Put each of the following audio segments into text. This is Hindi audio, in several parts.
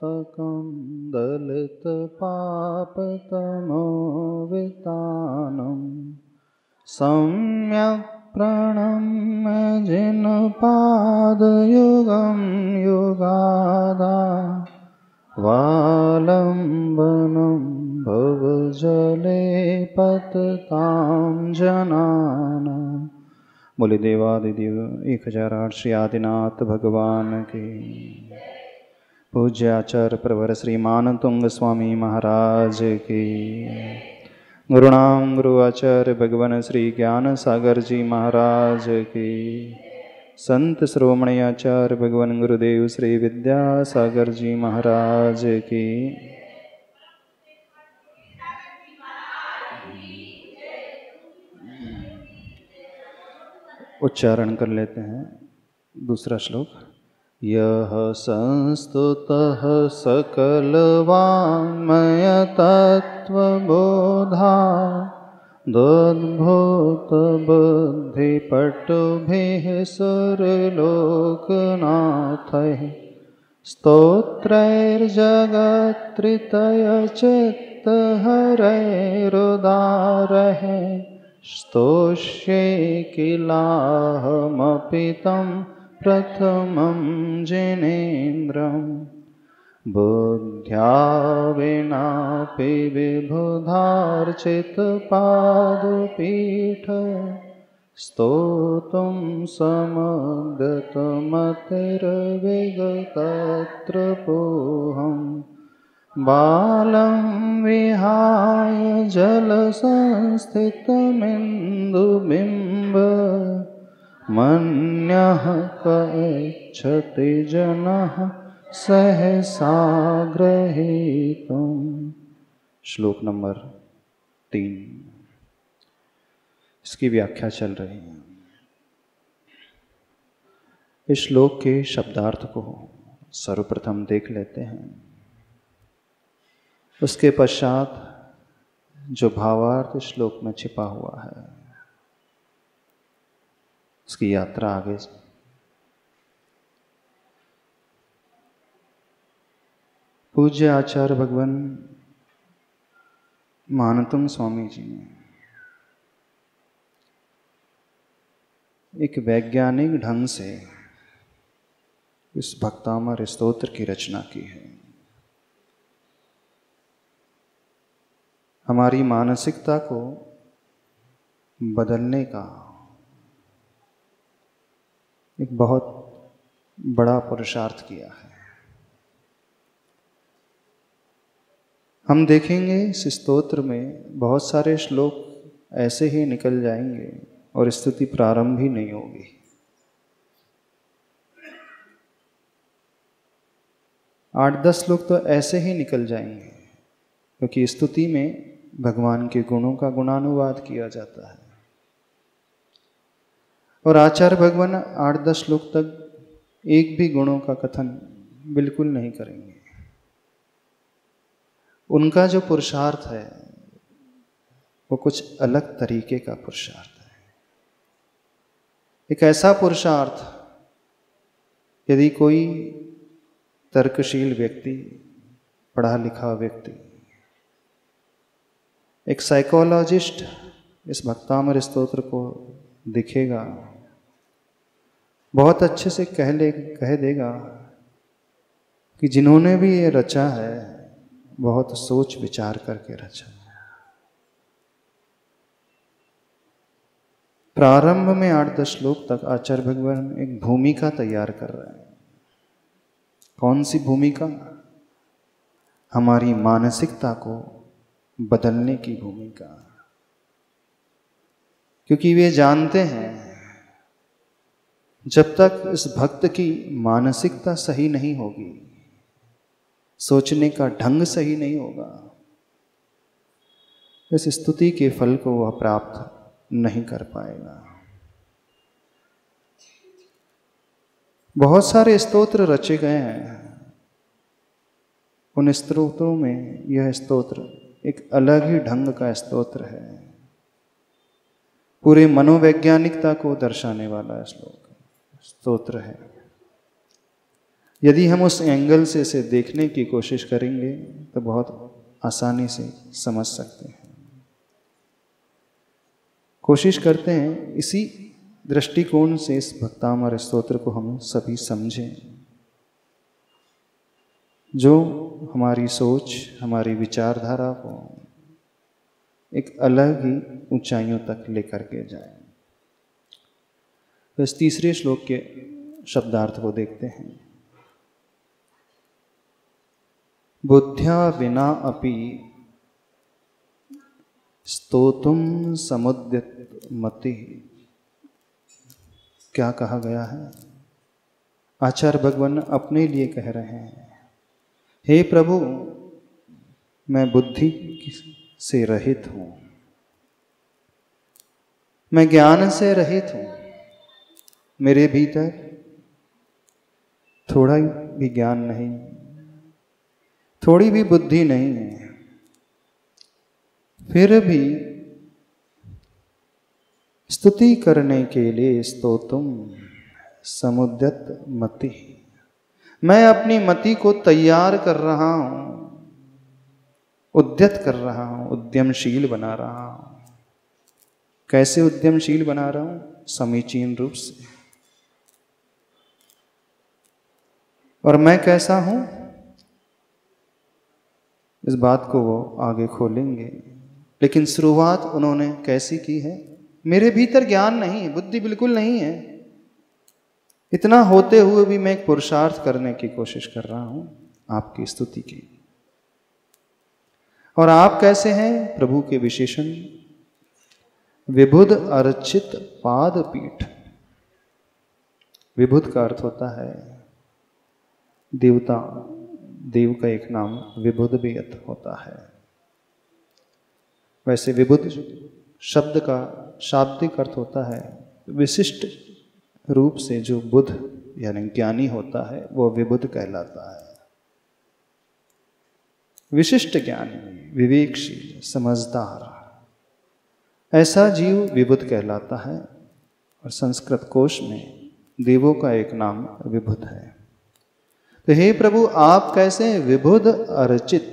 दलितपापतमोवितानं सम्यक् प्रणम्य जिनपादयुगं युगादावालम्बनं भवजले पततां जनानां। बोले देवादिदेव 1008 श्री आदिनाथ भगवान के। पूज्य आचार्य प्रवर श्री मानतुंग स्वामी महाराज की। गुरुणाम गुरु आचार्य भगवान श्री ज्ञान सागर जी महाराज की। संत श्रोमणी आचार्य भगवान गुरुदेव श्री विद्यासागर जी महाराज की। उच्चारण कर लेते हैं दूसरा श्लोक। यह संस्तुतः सकलवाङ्मय तत्त्वबोधा दोद्भूत बुद्धिपटुभिः सुरलोकनाथैः स्तोत्रैर्जगत्त्रितयचित्तहरैरुदारैः स्तोष्ये किलाहमपि तं प्रथमं जिनेन्द्रं बुद्ध्या विनापि विबुधार्चितपादपीठ स्तोतुं समगतमतिर्विगतत्रपोऽहं बालं विहाय जलसंस्थितमिन्दुबिम्ब मन्यः क इच्छति जनः सहसा ग्रहीतुम्। श्लोक नंबर 3। इसकी व्याख्या चल रही है। इस श्लोक के शब्दार्थ को सर्वप्रथम देख लेते हैं, उसके पश्चात जो भावार्थ श्लोक में छिपा हुआ है उसकी यात्रा आगे। पूज्य आचार्य भगवान मानतुंग स्वामी जी ने एक वैज्ञानिक ढंग से इस भक्तामर स्तोत्र की रचना की है। हमारी मानसिकता को बदलने का एक बहुत बड़ा पुरुषार्थ किया है। हम देखेंगे इस स्तोत्र में बहुत सारे श्लोक ऐसे ही निकल जाएंगे और स्तुति प्रारंभ ही नहीं होगी। आठ 10 श्लोक तो ऐसे ही निकल जाएंगे क्योंकि स्तुति में भगवान के गुणों का गुणानुवाद किया जाता है। और आचार्य भगवान 8-10 श्लोक तक एक भी गुणों का कथन बिल्कुल नहीं करेंगे। उनका जो पुरुषार्थ है वो कुछ अलग तरीके का पुरुषार्थ है। एक ऐसा पुरुषार्थ यदि कोई तर्कशील व्यक्ति, पढ़ा लिखा व्यक्ति, एक साइकोलॉजिस्ट इस भक्तामर स्तोत्र को दिखेगा, बहुत अच्छे से कह देगा कि जिन्होंने भी ये रचा है बहुत सोच विचार करके रचा है। प्रारंभ में 8-10 श्लोक तक आचार्य भगवान एक भूमिका तैयार कर रहे हैं। कौन सी भूमिका? हमारी मानसिकता को बदलने की भूमिका। क्योंकि वे जानते हैं जब तक इस भक्त की मानसिकता सही नहीं होगी, सोचने का ढंग सही नहीं होगा, इस स्तुति के फल को वह प्राप्त नहीं कर पाएगा। बहुत सारे स्तोत्र रचे गए हैं। उन स्तोत्रों में यह स्तोत्र एक अलग ही ढंग का स्तोत्र है। पूरे मनोवैज्ञानिकता को दर्शाने वाला स्तोत्र है। यदि हम उस एंगल से इसे देखने की कोशिश करेंगे तो बहुत आसानी से समझ सकते हैं। कोशिश करते हैं इसी दृष्टिकोण से इस भक्तामर स्तोत्र को हम सभी समझें, जो हमारी सोच, हमारी विचारधारा को एक अलग ही ऊंचाइयों तक लेकर के जाए। तो इस तीसरे श्लोक के शब्दार्थ को देखते हैं। बुद्ध्या विना अपि स्तोतुम समुद्यत मति। क्या कहा गया है? आचार्य भगवान अपने लिए कह रहे हैं, हे प्रभु, मैं बुद्धि से रहित हूं, मैं ज्ञान से रहित हूं, मेरे भीतर थोड़ा भी ज्ञान नहीं, थोड़ी भी बुद्धि नहीं है, फिर भी स्तुति करने के लिए स्तोतुम समुद्यत मति, मैं अपनी मति को तैयार कर रहा हूं, उद्यत कर रहा हूं, उद्यमशील बना रहा हूं। कैसे उद्यमशील बना रहा हूं? समीचीन रूप से। और मैं कैसा हूं, इस बात को वो आगे खोलेंगे, लेकिन शुरुआत उन्होंने कैसी की है? मेरे भीतर ज्ञान नहीं है, बुद्धि बिल्कुल नहीं है, इतना होते हुए भी मैं एक पुरुषार्थ करने की कोशिश कर रहा हूं आपकी स्तुति की। और आप कैसे हैं? प्रभु के विशेषण विबुध अर्चित पाद पीठ। विबुध का अर्थ होता है देवता, देव का एक नाम विबुध भी होता है। वैसे विबुध शब्द का शाब्दिक अर्थ होता है विशिष्ट रूप से जो बुद्ध यानी ज्ञानी होता है वो विबुध कहलाता है। विशिष्ट ज्ञानी, विवेकशील, समझदार, ऐसा जीव विबुध कहलाता है। और संस्कृत कोश में देवों का एक नाम विबुध है। तो हे प्रभु, आप कैसे विबुध अर्चित,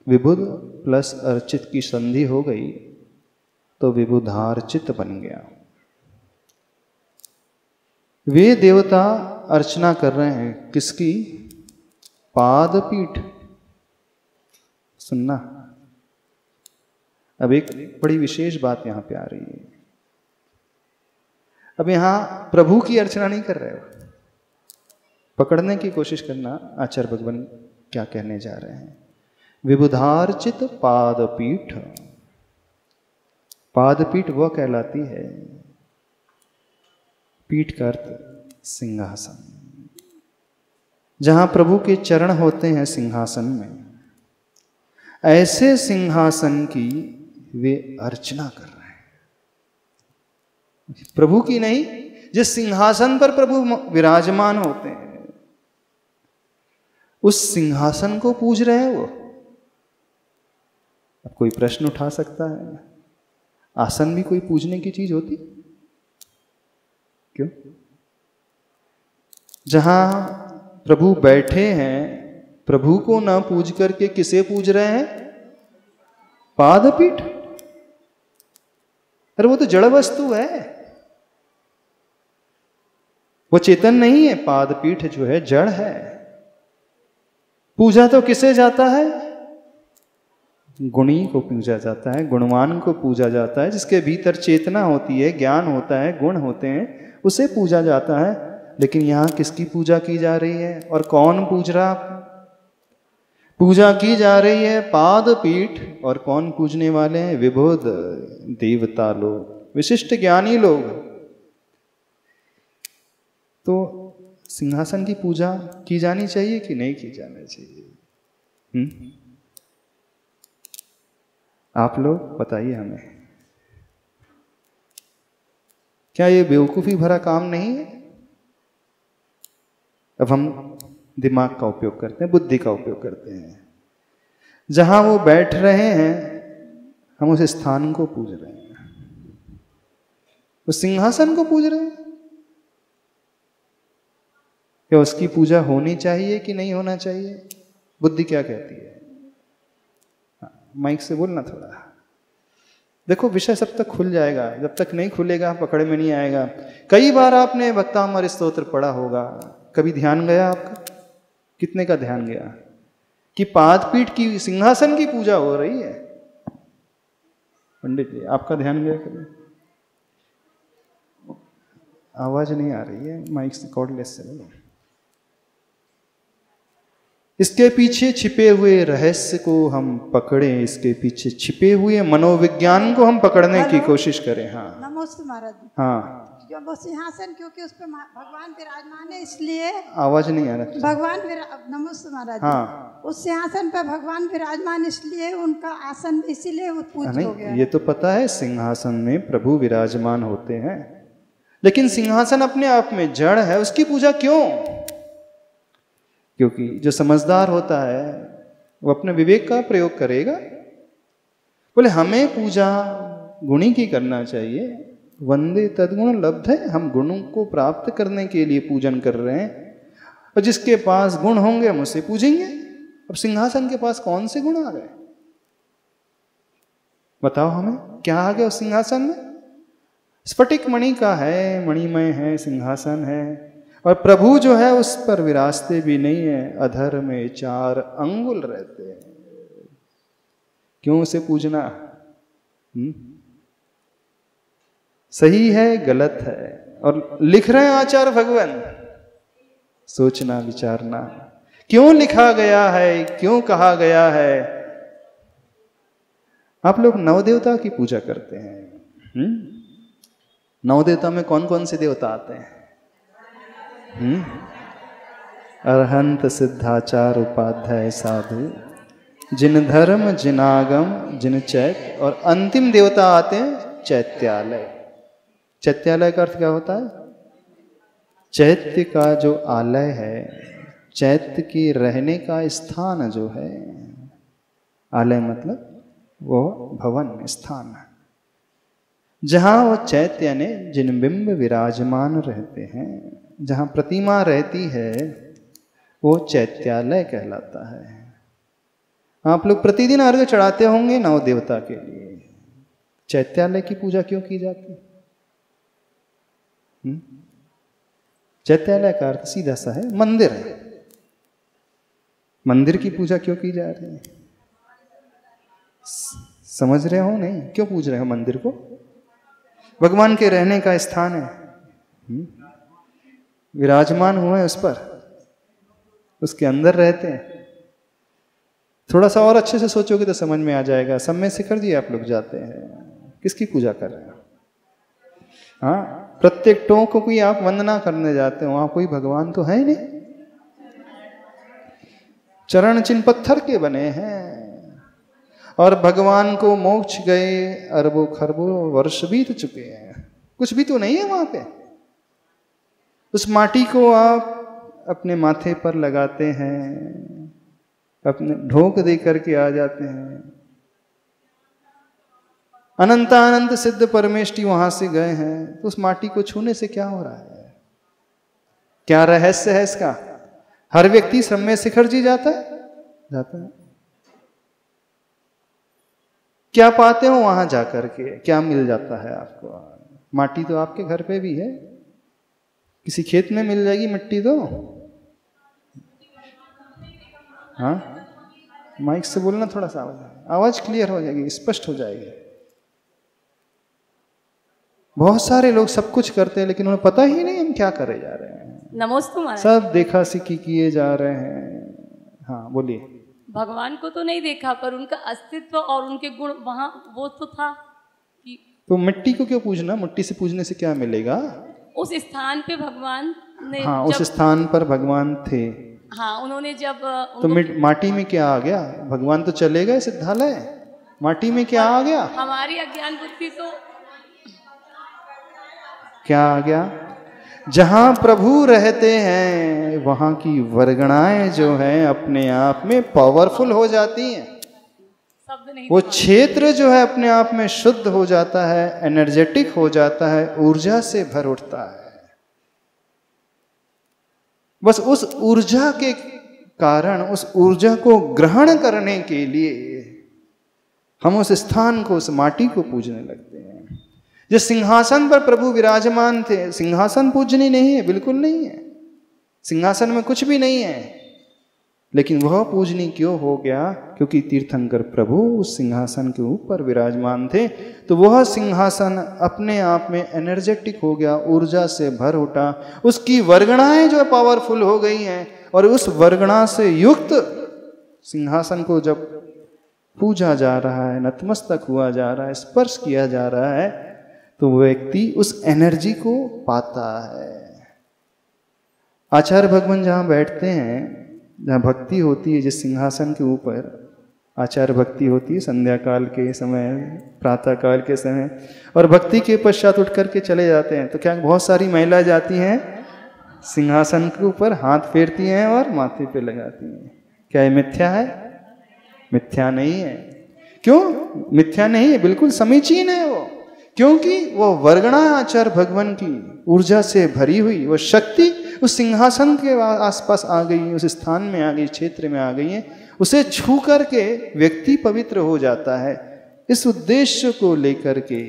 विबुध प्लस अर्चित की संधि हो गई तो विबुधार्चित बन गया। वे देवता अर्चना कर रहे हैं किसकी? पादपीठ। सुनना, अब एक बड़ी विशेष बात यहां पे आ रही है। अब यहां प्रभु की अर्चना नहीं कर रहे हो, पकड़ने की कोशिश करना आचार्य भगवान क्या कहने जा रहे हैं। विबुधार्चित पादपीठ। पादपीठ वह कहलाती है, पीठ का अर्थ सिंहासन, जहां प्रभु के चरण होते हैं सिंहासन में, ऐसे सिंहासन की वे अर्चना कर रहे हैं। प्रभु की नहीं, जिस सिंहासन पर प्रभु विराजमान होते हैं उस सिंहासन को पूज रहे हैं वो। अब कोई प्रश्न उठा सकता है, आसन भी कोई पूजने की चीज होती? क्यों? जहां प्रभु बैठे हैं, प्रभु को ना पूज करके किसे पूज रहे हैं? पादपीठ। अरे वो तो जड़ वस्तु है, वो चेतन नहीं है। पादपीठ जो है जड़ है। पूजा तो किसे जाता है? गुणी को पूजा जाता है, गुणवान को पूजा जाता है, जिसके भीतर चेतना होती है, ज्ञान होता है, गुण होते हैं, उसे पूजा जाता है। लेकिन यहां किसकी पूजा की जा रही है और कौन पूज रहा? पूजा की जा रही है पादपीठ। और कौन पूजने वाले हैं? विबुध देवता लोग, विशिष्ट ज्ञानी लोग। तो सिंहासन की पूजा की जानी चाहिए कि नहीं की जानी चाहिए? आप लोग बताइए हमें। क्या ये बेवकूफी भरा काम नहीं है? अब हम दिमाग का उपयोग करते हैं, बुद्धि का उपयोग करते हैं। जहां वो बैठ रहे हैं हम उस स्थान को पूज रहे हैं, उस सिंहासन को पूज रहे हैं। क्या उसकी पूजा होनी चाहिए कि नहीं होना चाहिए? बुद्धि क्या कहती है? माइक से बोलना थोड़ा। देखो विषय सब तक खुल जाएगा, जब तक नहीं खुलेगा पकड़ में नहीं आएगा। कई बार आपने भक्तामर स्तोत्र पढ़ा होगा, कभी ध्यान गया आपका? कितने का ध्यान गया कि पादपीठ की, सिंहासन की पूजा हो रही है? पंडित जी आपका ध्यान गया कभी? आवाज नहीं आ रही है, माइक से कॉर्डलेस से बोलो। इसके पीछे छिपे हुए रहस्य को हम पकड़ें, इसके पीछे छिपे हुए मनोविज्ञान को हम पकड़ने की कोशिश करें। हाँ नमस्ते महाराज। हाँ वो सिंहासन क्योंकि उस पर भगवान विराजमान है, इसलिए आवाज नहीं आ रहा। भगवान नमस्ते महाराज। हाँ उस सिंहासन पर भगवान विराजमान, इसलिए उनका आसन इसीलिए उत्पूज्य हो गया। ये तो पता है सिंहासन में प्रभु विराजमान होते हैं, लेकिन सिंहासन अपने आप में जड़ है, उसकी पूजा क्यों? क्योंकि जो समझदार होता है वो अपने विवेक का प्रयोग करेगा। बोले हमें पूजा गुणी की करना चाहिए, वंदे तद्गुण लब्ध है, हम गुणों को प्राप्त करने के लिए पूजन कर रहे हैं, और जिसके पास गुण होंगे हम उसे पूजेंगे। अब सिंहासन के पास कौन से गुण आ गए? बताओ हमें, क्या आ गया उस सिंहासन में? स्फटिक मणि का है, मणिमय है, सिंहासन है, और प्रभु जो है उस पर विराजते भी नहीं है, अधर में 4 अंगुल रहते हैं। क्यों उसे पूजना? सही है गलत है, और लिख रहे हैं आचार्य भगवान, सोचना विचारना क्यों लिखा गया है, क्यों कहा गया है। आप लोग नवदेवता की पूजा करते हैं। नवदेवता में कौन कौन से देवता आते हैं? अरहंत सिद्धाचार उपाध्याय साधु, जिन धर्म जिन आगम जिन चैत्य, और अंतिम देवता आते हैं चैत्यालय। चैत्यालय का अर्थ क्या होता है? चैत्य का जो आलय है, चैत्य की रहने का स्थान जो है, आलय मतलब वो भवन स्थान, जहां वो चैत्य ने जिन बिंब विराजमान रहते हैं, जहां प्रतिमा रहती है, वो चैत्यालय कहलाता है। आप लोग प्रतिदिन अर्घ्य चढ़ाते होंगे नव देवता के लिए, चैत्यालय की पूजा क्यों की जाती है? चैत्यालय का अर्थ सीधा सा है मंदिर है। मंदिर की पूजा क्यों की जा रही है? समझ रहे हो नहीं? क्यों पूज रहे हो मंदिर को? भगवान के रहने का स्थान है, विराजमान हुए उस पर, उसके अंदर रहते हैं। थोड़ा सा और अच्छे से सोचोगे तो समझ में आ जाएगा। समय शिखर जी आप लोग जाते हैं, किसकी पूजा कर रहे हैं? हाँ, प्रत्येक टोक को कोई आप वंदना करने जाते हो, वहां कोई भगवान तो है नहीं, चरण चिन्ह पत्थर के बने हैं, और भगवान को मोक्ष गए अरबों खरबों वर्ष बीत चुके हैं, कुछ भी तो नहीं है वहां पे। उस माटी को आप अपने माथे पर लगाते हैं, अपने ढोक दे करके आ जाते हैं। अनंतानंत सिद्ध परमेष्टि वहां से गए हैं, तो उस माटी को छूने से क्या हो रहा है? क्या रहस्य है इसका? हर व्यक्ति समय शिखर जी जाता है? क्या पाते हो वहां जाकर के? क्या मिल जाता है आपको? माटी तो आपके घर पे भी है, किसी खेत में मिल जाएगी मिट्टी तो। हाँ, माइक से बोलना थोड़ा सा, आवाज क्लियर हो जाएगी, स्पष्ट हो जाएगी। बहुत सारे लोग सब कुछ करते हैं, लेकिन उन्हें पता ही नहीं हम क्या करे जा रहे हैं। नमस्ते महाराज। सब देखा सीखी किए जा रहे हैं। हाँ बोलिए। भगवान को तो नहीं देखा, पर उनका अस्तित्व और उनके गुण वहाँ वो तो था कि। तो मिट्टी को क्यों पूजना? मिट्टी से पूजने से क्या मिलेगा? उस स्थान पे भगवान ने, हाँ, उस स्थान पर भगवान थे। हाँ, उन्होंने जब तो माटी में क्या आ गया? भगवान तो चले गए सिद्धालय, माटी में क्या आ गया? हमारी अज्ञान बुद्धि तो क्या आ गया? जहां प्रभु रहते हैं वहां की वर्गणाएं जो हैं अपने आप में पावरफुल हो जाती हैं। वो क्षेत्र जो है अपने आप में शुद्ध हो जाता है, एनर्जेटिक हो जाता है, ऊर्जा से भर उठता है। बस उस ऊर्जा के कारण, उस ऊर्जा को ग्रहण करने के लिए हम उस स्थान को, उस माटी को पूजने लगते हैं। जिस सिंहासन पर प्रभु विराजमान थे, सिंहासन पूजनीय नहीं है, बिल्कुल नहीं है, सिंहासन में कुछ भी नहीं है, लेकिन वह पूजनीय क्यों हो गया? क्योंकि तीर्थंकर प्रभु उस सिंहासन के ऊपर विराजमान थे। तो वह सिंहासन अपने आप में एनर्जेटिक हो गया, ऊर्जा से भर उठा, उसकी वर्गणाएं जो पावरफुल हो गई हैं, और उस वर्गणा से युक्त सिंहासन को जब पूजा जा रहा है, नतमस्तक हुआ जा रहा है, स्पर्श किया जा रहा है, तो वो व्यक्ति उस एनर्जी को पाता है। आचार्य भगवान जहाँ बैठते हैं, जहाँ भक्ति होती है, जिस सिंहासन के ऊपर आचार्य भक्ति होती है, संध्या काल के समय, प्रातः काल के समय, और भक्ति के पश्चात उठ करके चले जाते हैं, तो क्या बहुत सारी महिला जाती हैं सिंहासन के ऊपर, हाथ फेरती हैं और माथे पे लगाती हैं। क्या ये मिथ्या है? मिथ्या नहीं है। क्यों मिथ्या नहीं है? बिल्कुल समीचीन है वो, क्योंकि वो वर्गणा आचार्य भगवान की ऊर्जा से भरी हुई वो शक्ति उस सिंहासन के आसपास आ गई, उस स्थान में आ गई, क्षेत्र में आ गई है। उसे छू करके व्यक्ति पवित्र हो जाता है। इस उद्देश्य को लेकर के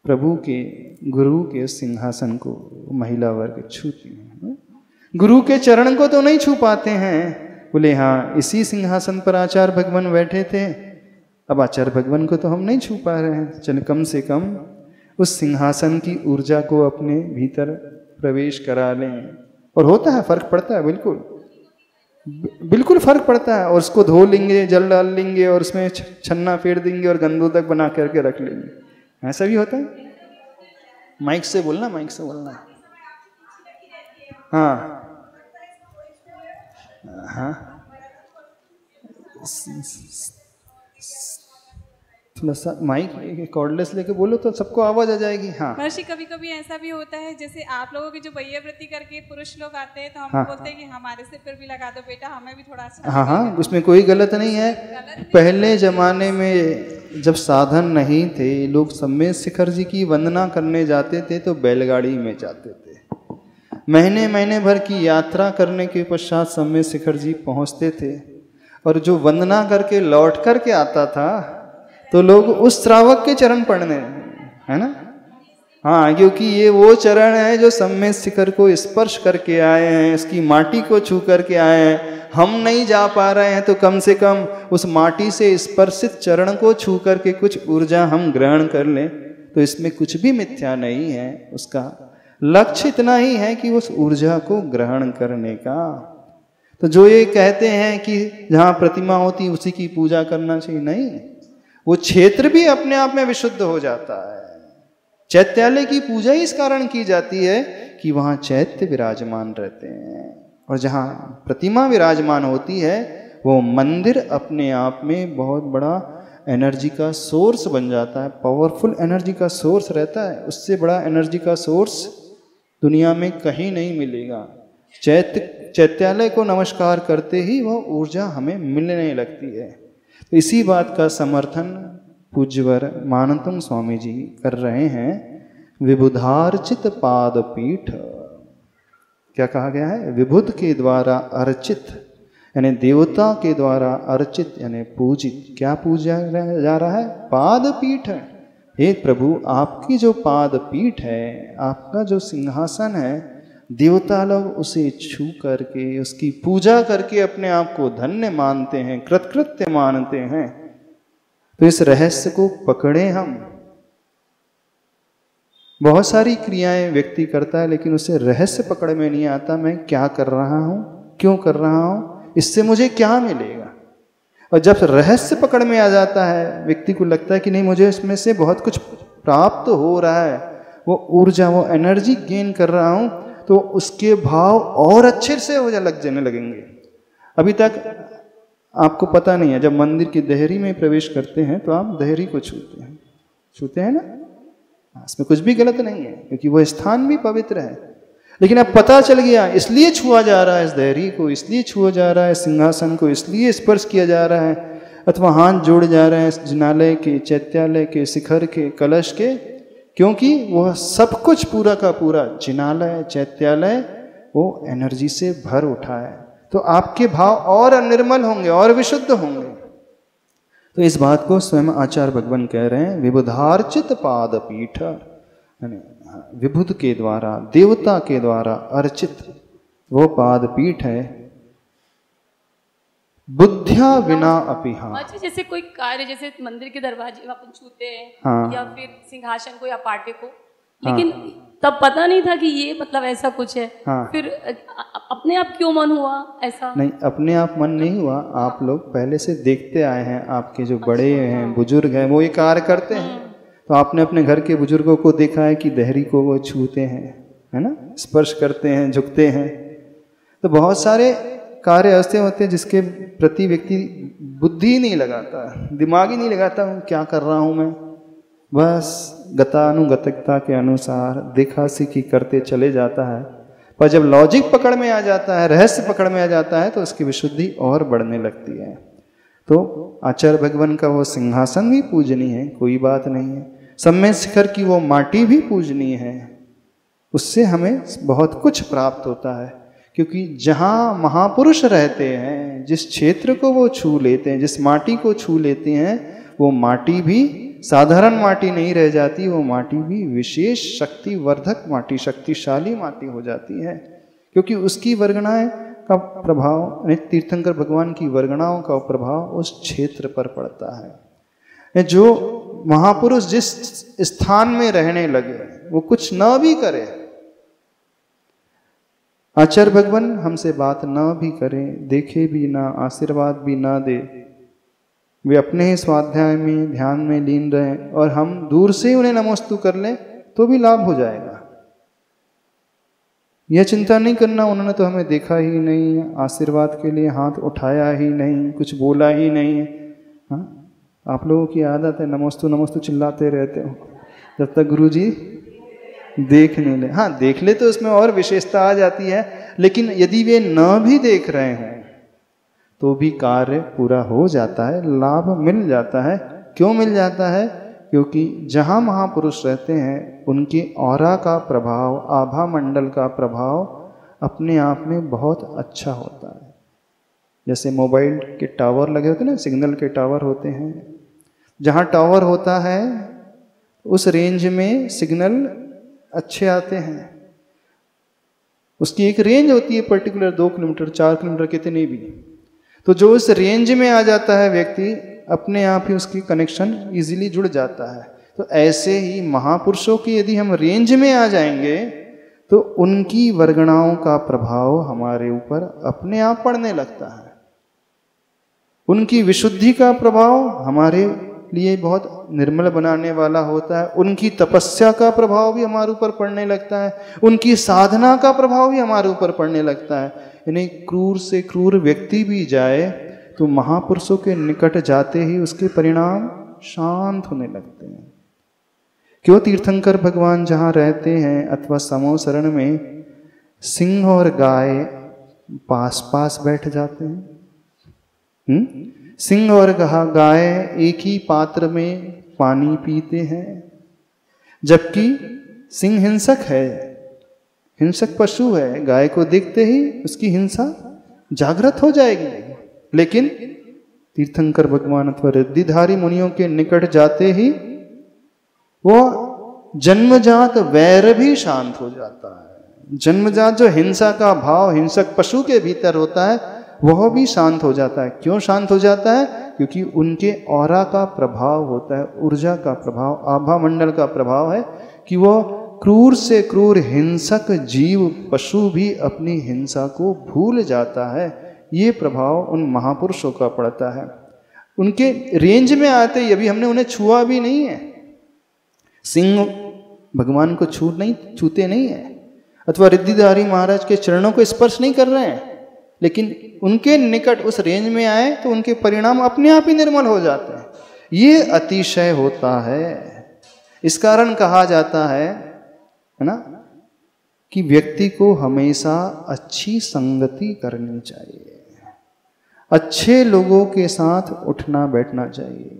प्रभु के, गुरु के सिंहासन को महिला वर्ग छूती है। गुरु के चरण को तो नहीं छू पाते हैं, बोले हाँ इसी सिंहासन पर आचार्य भगवान बैठे थे, अब आचार्य भगवान को तो हम नहीं छू पा रहे हैं, चल कम से कम उस सिंहासन की ऊर्जा को अपने भीतर प्रवेश करा लें। और होता है, फर्क पड़ता है, बिल्कुल फर्क पड़ता है। और उसको धो लेंगे, जल डाल लेंगे और उसमें छन्ना फेर देंगे और गंधोदक बना करके रख लेंगे, ऐसा भी होता है। माइक से बोलना, माइक से बोलना। हाँ हाँ, थोड़ा सा माइक कॉर्डलेस लेके बोलो तो सबको आवाज आ जाएगी। हाँ महर्षि, कभी कभी ऐसा भी होता है, जैसे आप लोगों की जो वैयावृत्ति करके पुरुष लोग आते हैं, तो हम बोलते हैं कि हमारे सिर पर भी लगा दो बेटा, हमें भी थोड़ा सा। हाँ हाँ, उसमें कोई गलत नहीं है। पहले जमाने में जब साधन नहीं थे, लोग सम्मेद शिखर जी की वंदना करने जाते थे तो बैलगाड़ी में जाते थे। महीने महीने भर की यात्रा करने के पश्चात सम्मेद शिखर जी पहुँचते थे, और जो वंदना करके लौट करके आता था तो लोग उस श्रावक के चरण पढ़ने, है ना। हाँ, क्योंकि ये वो चरण है जो सम्मेद शिखर को स्पर्श करके आए हैं, इसकी माटी को छू करके आए हैं। हम नहीं जा पा रहे हैं तो कम से कम उस माटी से स्पर्शित चरण को छू करके कुछ ऊर्जा हम ग्रहण कर लें, तो इसमें कुछ भी मिथ्या नहीं है। उसका लक्ष्य इतना ही है कि उस ऊर्जा को ग्रहण करने का। तो जो ये कहते हैं कि जहाँ प्रतिमा होती उसी की पूजा करना चाहिए, नहीं, वो क्षेत्र भी अपने आप में विशुद्ध हो जाता है। चैत्यालय की पूजा इस कारण की जाती है कि वहाँ चैत्य विराजमान रहते हैं, और जहाँ प्रतिमा विराजमान होती है वो मंदिर अपने आप में बहुत बड़ा एनर्जी का सोर्स बन जाता है, पावरफुल एनर्जी का सोर्स रहता है। उससे बड़ा एनर्जी का सोर्स दुनिया में कहीं नहीं मिलेगा। चैत्यालय को नमस्कार करते ही वह ऊर्जा हमें मिलने लगती है। तो इसी बात का समर्थन पूज्यवर मानंतम स्वामी जी कर रहे हैं। विबुधार्चित पाद पीठ, क्या कहा गया है? विबुध के द्वारा अर्चित, यानी देवता के द्वारा अर्चित यानी पूजित। क्या पूजा जा रहा है? पाद पीठ। हे प्रभु, आपकी जो पाद पीठ है, आपका जो सिंहासन है, देवता लोग उसे छू करके, उसकी पूजा करके अपने आप को धन्य मानते हैं, कृतकृत्य मानते हैं। तो इस रहस्य को पकड़े हम। बहुत सारी क्रियाएं व्यक्ति करता है, लेकिन उसे रहस्य पकड़ में नहीं आता, मैं क्या कर रहा हूं, क्यों कर रहा हूं, इससे मुझे क्या मिलेगा। और जब रहस्य पकड़ में आ जाता है, व्यक्ति को लगता है कि नहीं, मुझे इसमें से बहुत कुछ प्राप्त हो रहा है, वो ऊर्जा, वो एनर्जी गेन कर रहा हूं, तो उसके भाव और अच्छे से हो जाने लगेंगे। अभी तक आपको पता नहीं है, जब मंदिर की देहरी में प्रवेश करते हैं तो आप देहरी को छूते हैं ना, इसमें कुछ भी गलत नहीं है, क्योंकि वह स्थान भी पवित्र है। लेकिन अब पता चल गया, इसलिए छुआ जा रहा है इस देहरी को, इसलिए छुआ जा रहा है सिंहासन को, इसलिए स्पर्श किया जा रहा है, अथवा हाथ जोड़े जा रहे हैं जिनालय के, चैत्यालय के, शिखर के, कलश के, क्योंकि वह सब कुछ पूरा का पूरा जिनालय, चैत्यालय वो एनर्जी से भर उठा है, तो आपके भाव और निर्मल होंगे और विशुद्ध होंगे। तो इस बात को स्वयं आचार्य भगवान कह रहे हैं, विबुधार्चित पाद पीठ, विबुध के द्वारा, देवता के द्वारा अर्चित वो पाद पीठ है, बुद्धिया विना अपिहा। अच्छा, जैसे कोई कार्य, जैसे मंदिर के दरवाजे अपन छूते हैं, हाँ। या फिर सिंहासन को या पाटे को, लेकिन तब पता नहीं था कि ये मतलब ऐसा कुछ है। हाँ। फिर अपने आप क्यों मन हुआ ऐसा? नहीं, अपने आप मन नहीं हुआ, आप लोग पहले से देखते आए हैं, आपके जो बड़े हैं, बुजुर्ग हैं, वो ये कार्य करते हैं, तो आपने अपने घर के बुजुर्गों को देखा है कि देहरी को वो छूते हैं, है ना, स्पर्श करते हैं, झुकते हैं। तो बहुत सारे कार्य ऐसे होते हैं जिसके प्रति व्यक्ति बुद्धि नहीं लगाता, दिमाग ही नहीं लगाता, क्या कर रहा हूँ मैं, बस गतानुगतिकता के अनुसार देखा सीखी करते चले जाता है। पर जब लॉजिक पकड़ में आ जाता है, रहस्य पकड़ में आ जाता है, तो उसकी विशुद्धि और बढ़ने लगती है। तो आचार्य भगवान का वो सिंहासन भी पूजनीय है, कोई बात नहीं है। सम्य शिखर की वो माटी भी पूजनीय है, उससे हमें बहुत कुछ प्राप्त होता है। क्योंकि जहाँ महापुरुष रहते हैं, जिस क्षेत्र को वो छू लेते हैं, जिस माटी को छू लेते हैं, वो माटी भी साधारण माटी नहीं रह जाती, वो माटी भी विशेष शक्तिवर्धक माटी, शक्तिशाली माटी हो जाती है। क्योंकि उसकी वर्गणाएं का प्रभाव, तीर्थंकर भगवान की वर्गणाओं का प्रभाव उस क्षेत्र पर पड़ता है। जो महापुरुष जिस स्थान में रहने लगे, वो कुछ न भी करे, आचार्य भगवान हमसे बात न भी करें, देखे भी ना, आशीर्वाद भी ना दे, वे अपने ही स्वाध्याय में, ध्यान में लीन रहें, और हम दूर से उन्हें नमोस्तु कर लें तो भी लाभ हो जाएगा। यह चिंता नहीं करना, उन्होंने तो हमें देखा ही नहीं, आशीर्वाद के लिए हाथ उठाया ही नहीं, कुछ बोला ही नहीं। हाँ, आप लोगों की आदत है नमोस्तु नमोस्तु चिल्लाते रहते हो, जब तक गुरुजी देख नहीं ले। हाँ, देख ले तो उसमें और विशेषता आ जाती है, लेकिन यदि वे न भी देख रहे हैं तो भी कार्य पूरा हो जाता है, लाभ मिल जाता है। क्यों मिल जाता है? क्योंकि जहाँ महापुरुष रहते हैं, उनकी ऑरा का प्रभाव, आभा मंडल का प्रभाव अपने आप में बहुत अच्छा होता है। जैसे मोबाइल के टावर लगे होते हैं ना, सिग्नल के टावर होते हैं, जहाँ टावर होता है उस रेंज में सिग्नल अच्छे आते हैं। उसकी एक रेंज होती है पर्टिकुलर, 2 किलोमीटर, 4 किलोमीटर, कितने भी। तो जो उस रेंज में आ जाता है व्यक्ति, अपने आप ही उसकी कनेक्शन इजीली जुड़ जाता है। तो ऐसे ही महापुरुषों की यदि हम रेंज में आ जाएंगे तो उनकी वर्गणाओं का प्रभाव हमारे ऊपर अपने आप पड़ने लगता है। उनकी विशुद्धि का प्रभाव हमारे लिए बहुत निर्मल बनाने वाला होता है। उनकी तपस्या का प्रभाव भी हमारे ऊपर पड़ने लगता है, उनकी साधना का प्रभाव भी हमारे ऊपर पड़ने लगता है। यानी क्रूर से क्रूर व्यक्ति भी जाए तो महापुरुषों के निकट जाते ही उसके परिणाम शांत होने लगते हैं। क्यों तीर्थंकर भगवान जहाँ रहते हैं अथवा समोसरण में, सिंह और गाय पास पास बैठ जाते हैं। सिंह और गाय एक ही पात्र में पानी पीते हैं, जबकि सिंह हिंसक है, हिंसक पशु है। गाय को देखते ही उसकी हिंसा जागृत हो जाएगी। लेकिन तीर्थंकर भगवान अथवा रिद्धिधारी मुनियों के निकट जाते ही वो जन्मजात वैर भी शांत हो जाता है। जन्मजात जो हिंसा का भाव हिंसक पशु के भीतर होता है, वह भी शांत हो जाता है। क्यों शांत हो जाता है? क्योंकि उनके ऑरा का प्रभाव होता है, ऊर्जा का प्रभाव, आभा मंडल का प्रभाव है कि वह क्रूर से क्रूर हिंसक जीव पशु भी अपनी हिंसा को भूल जाता है। ये प्रभाव उन महापुरुषों का पड़ता है। उनके रेंज में आते ही, अभी हमने उन्हें छुआ भी नहीं है, सिंह भगवान को छूते नहीं है, अथवा रिद्धिधारी महाराज के चरणों को स्पर्श नहीं कर रहे हैं, लेकिन उनके निकट उस रेंज में आए तो उनके परिणाम अपने आप ही निर्मल हो जाते हैं। ये अतिशय होता है। इस कारण कहा जाता है ना, कि व्यक्ति को हमेशा अच्छी संगति करनी चाहिए, अच्छे लोगों के साथ उठना बैठना चाहिए।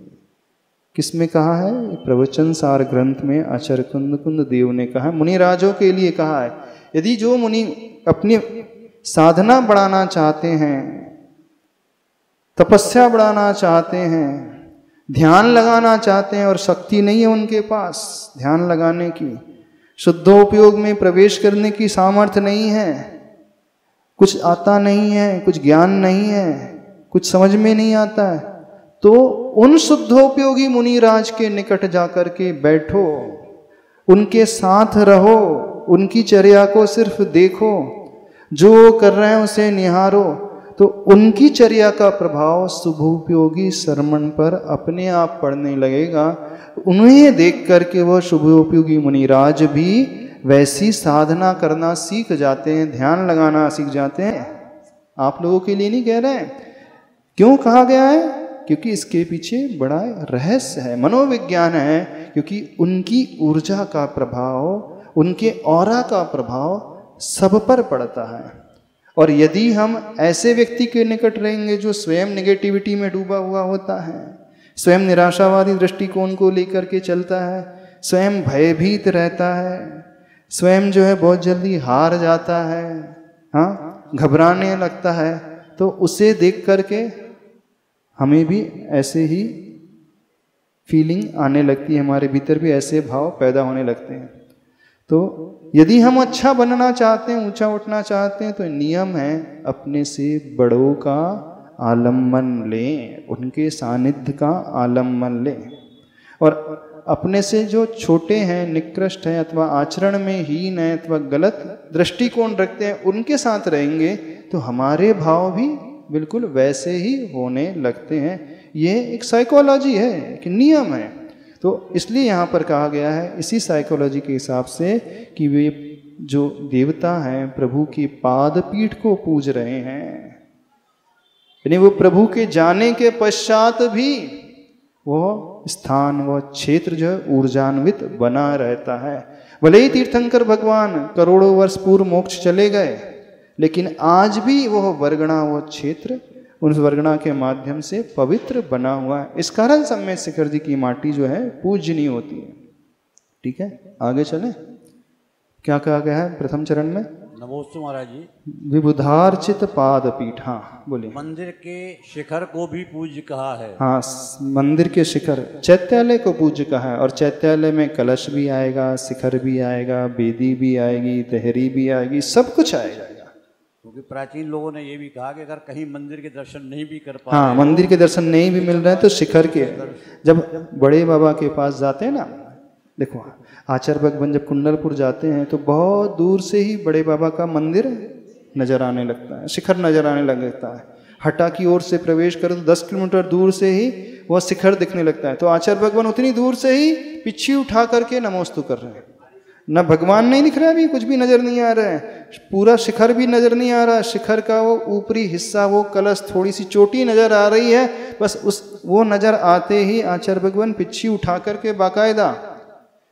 किसमें कहा है? प्रवचन सार ग्रंथ में आचार्य कुंद देव ने कहा है, मुनि राजों के लिए कहा है। यदि जो मुनि अपनी साधना बढ़ाना चाहते हैं, तपस्या बढ़ाना चाहते हैं, ध्यान लगाना चाहते हैं और शक्ति नहीं है उनके पास ध्यान लगाने की, शुद्धोपयोग में प्रवेश करने की सामर्थ्य नहीं है, कुछ आता नहीं है, कुछ ज्ञान नहीं है, कुछ समझ में नहीं आता है, तो उन शुद्धोपयोगी मुनिराज के निकट जाकर के बैठो, उनके साथ रहो, उनकी चर्या को सिर्फ देखो, जो कर रहे हैं उसे निहारो, तो उनकी चर्या का प्रभाव शुभोपयोगी श्रवण पर अपने आप पड़ने लगेगा। उन्हें देख करके वह शुभोपयोगी मुनिराज भी वैसी साधना करना सीख जाते हैं, ध्यान लगाना सीख जाते हैं। आप लोगों के लिए नहीं कह रहे हैं। क्यों कहा गया है? क्योंकि इसके पीछे बड़ा रहस्य है, मनोविज्ञान है, क्योंकि उनकी ऊर्जा का प्रभाव, उनके ऑरा का प्रभाव सब पर पड़ता है। और यदि हम ऐसे व्यक्ति के निकट रहेंगे जो स्वयं नेगेटिविटी में डूबा हुआ होता है, स्वयं निराशावादी दृष्टिकोण को लेकर के चलता है, स्वयं भयभीत रहता है, स्वयं जो है बहुत जल्दी हार जाता है, हाँ घबराने लगता है, तो उसे देख करके हमें भी ऐसे ही फीलिंग आने लगती है, हमारे भीतर भी ऐसे भाव पैदा होने लगते हैं। तो यदि हम अच्छा बनना चाहते हैं, ऊंचा उठना चाहते हैं, तो नियम है अपने से बड़ों का आलम्बन लें, उनके सानिध्य का आलम्बन लें, और अपने से जो छोटे हैं, निकृष्ट हैं, अथवा आचरण में हीन है, अथवा गलत दृष्टिकोण रखते हैं, उनके साथ रहेंगे तो हमारे भाव भी बिल्कुल वैसे ही होने लगते हैं। ये एक साइकोलॉजी है, एक नियम है। तो इसलिए यहाँ पर कहा गया है इसी साइकोलॉजी के हिसाब से कि वे जो देवता हैं प्रभु की पाद पीठ को पूज रहे हैं, यानी वो प्रभु के जाने के पश्चात भी वह स्थान, वह क्षेत्र जो है ऊर्जान्वित बना रहता है। भले ही तीर्थंकर भगवान करोड़ों वर्ष पूर्व मोक्ष चले गए, लेकिन आज भी वह वर्गणा, वह क्षेत्र उस वर्गणा के माध्यम से पवित्र बना हुआ है। इस कारण सम्मेद शिखर जी की माटी जो है पूजनीय होती है। ठीक है, आगे चलें। क्या कहा गया है प्रथम चरण में? नमोस्तु महाराज जी। विबुधार्चित पाद पीठ। हाँ बोलिए। मंदिर के शिखर को भी पूज्य कहा है। हाँ, मंदिर के शिखर, चैत्यालय को पूज्य कहा है, और चैत्यालय में कलश भी आएगा, शिखर भी आएगा, बेदी भी आएगी, तहरी भी आएगी, सब कुछ आएगा। क्योंकि प्राचीन लोगों ने ये भी कहा कि अगर कहीं मंदिर के दर्शन नहीं भी कर पा, हाँ मंदिर के दर्शन नहीं भी मिल रहे हैं तो शिखर के, जब बड़े बाबा के पास जाते हैं ना, देखो आचार्य भगवान जब कुंडलपुर जाते हैं तो बहुत दूर से ही बड़े बाबा का मंदिर नजर आने लगता है, शिखर नजर आने लगता है। हटा की ओर से प्रवेश करो तो 10 किलोमीटर दूर से ही वह शिखर दिखने लगता है। तो आचार्य भगवान उतनी दूर से ही पिछी उठा करके नमोस्तु कर रहे हैं। न भगवान नहीं दिख रहा है, अभी कुछ भी नजर नहीं आ रहा है, पूरा शिखर भी नजर नहीं आ रहा, शिखर का वो ऊपरी हिस्सा, वो कलश, थोड़ी सी चोटी नजर आ रही है, बस वो नजर आते ही आचार्य भगवान पिछी उठा करके बाकायदा